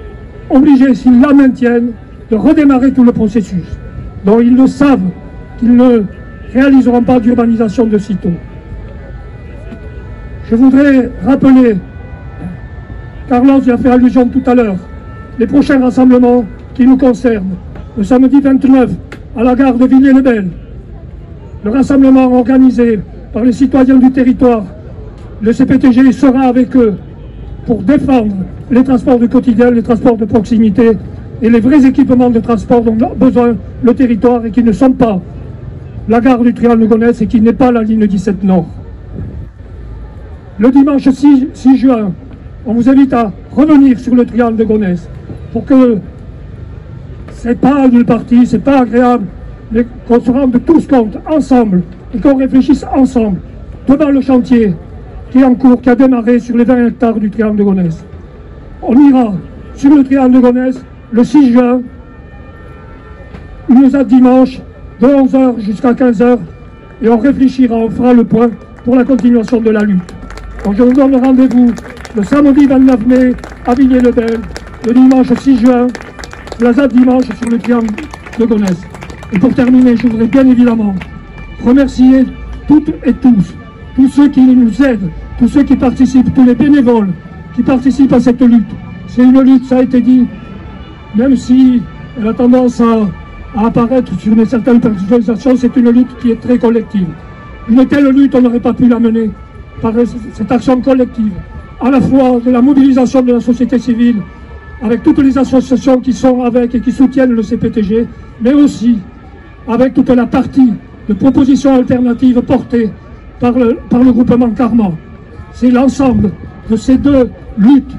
obliger, s'ils la maintiennent, de redémarrer tout le processus. Donc ils le savent qu'ils ne réaliseront pas d'urbanisation de sitôt. Je voudrais rappeler, Carlos y a fait allusion tout à l'heure, les prochains rassemblements qui nous concernent. Le samedi 29, à la gare de Villiers-le-Bel, le rassemblement organisé par les citoyens du territoire, le CPTG sera avec eux pour défendre les transports du quotidien, les transports de proximité et les vrais équipements de transport dont a besoin le territoire et qui ne sont pas la gare du Triangle de Gonesse et qui n'est pas la ligne 17 Nord. Le dimanche 6 juin, on vous invite à revenir sur le Triangle de Gonesse pour que c'est pas une partie, c'est pas agréable, mais qu'on se rende tous compte ensemble et qu'on réfléchisse ensemble devant le chantier qui est en cours, qui a démarré sur les 20 hectares du Triangle de Gonesse. On ira sur le Triangle de Gonesse le 6 juin, une ZAD dimanche, de 11h jusqu'à 15h, et on réfléchira, on fera le point pour la continuation de la lutte. Donc je vous donne rendez-vous le samedi 29 mai à Villiers-le-Bel, le dimanche 6 juin, la ZAD dimanche sur le Triangle de Gonesse. Et pour terminer, je voudrais bien évidemment remercier toutes et tous ceux qui nous aident, tous ceux qui participent, tous les bénévoles qui participent à cette lutte. C'est une lutte, ça a été dit, même si elle a tendance à apparaître sur une certaine personnalisation, c'est une lutte qui est très collective. Une telle lutte, on n'aurait pas pu la mener par cette action collective, à la fois de la mobilisation de la société civile, avec toutes les associations qui sont avec et qui soutiennent le CPTG, mais aussi avec toute la partie de propositions alternatives portées par le groupement Karma. C'est l'ensemble de ces deux luttes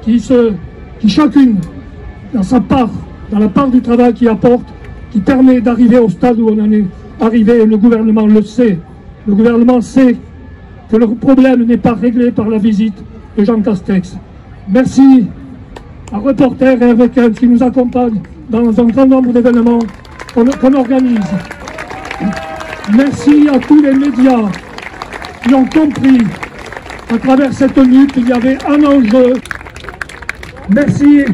qui chacune, dans sa part, dans la part du travail qui apporte, qui permet d'arriver au stade où on en est arrivé, et le gouvernement le sait. Le gouvernement sait que le problème n'est pas réglé par la visite de Jean Castex. Merci à Reporters et avec qui nous accompagnent dans un grand nombre d'événements qu'on organise. Merci à tous les médias qui ont compris à travers cette lutte qu'il y avait un enjeu. Merci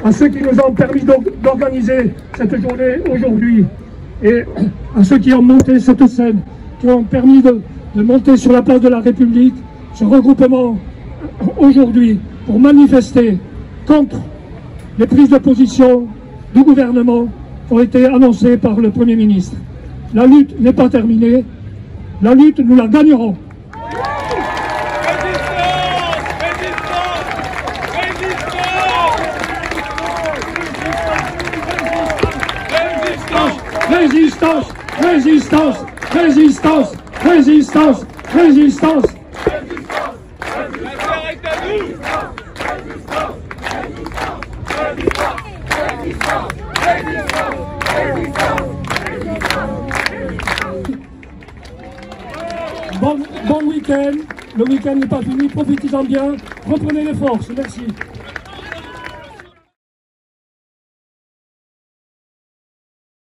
à ceux qui nous ont permis d'organiser cette journée aujourd'hui et à ceux qui ont monté cette scène, qui ont permis de monter sur la place de la République ce regroupement aujourd'hui pour manifester contre les prises de position du gouvernement qui ont été annoncées par le Premier ministre. La lutte n'est pas terminée, la lutte nous la gagnerons. Résistance, résistance, résistance, résistance, résistance. Bon week-end, le week-end n'est pas fini, profitez-en bien, reprenez les forces, merci.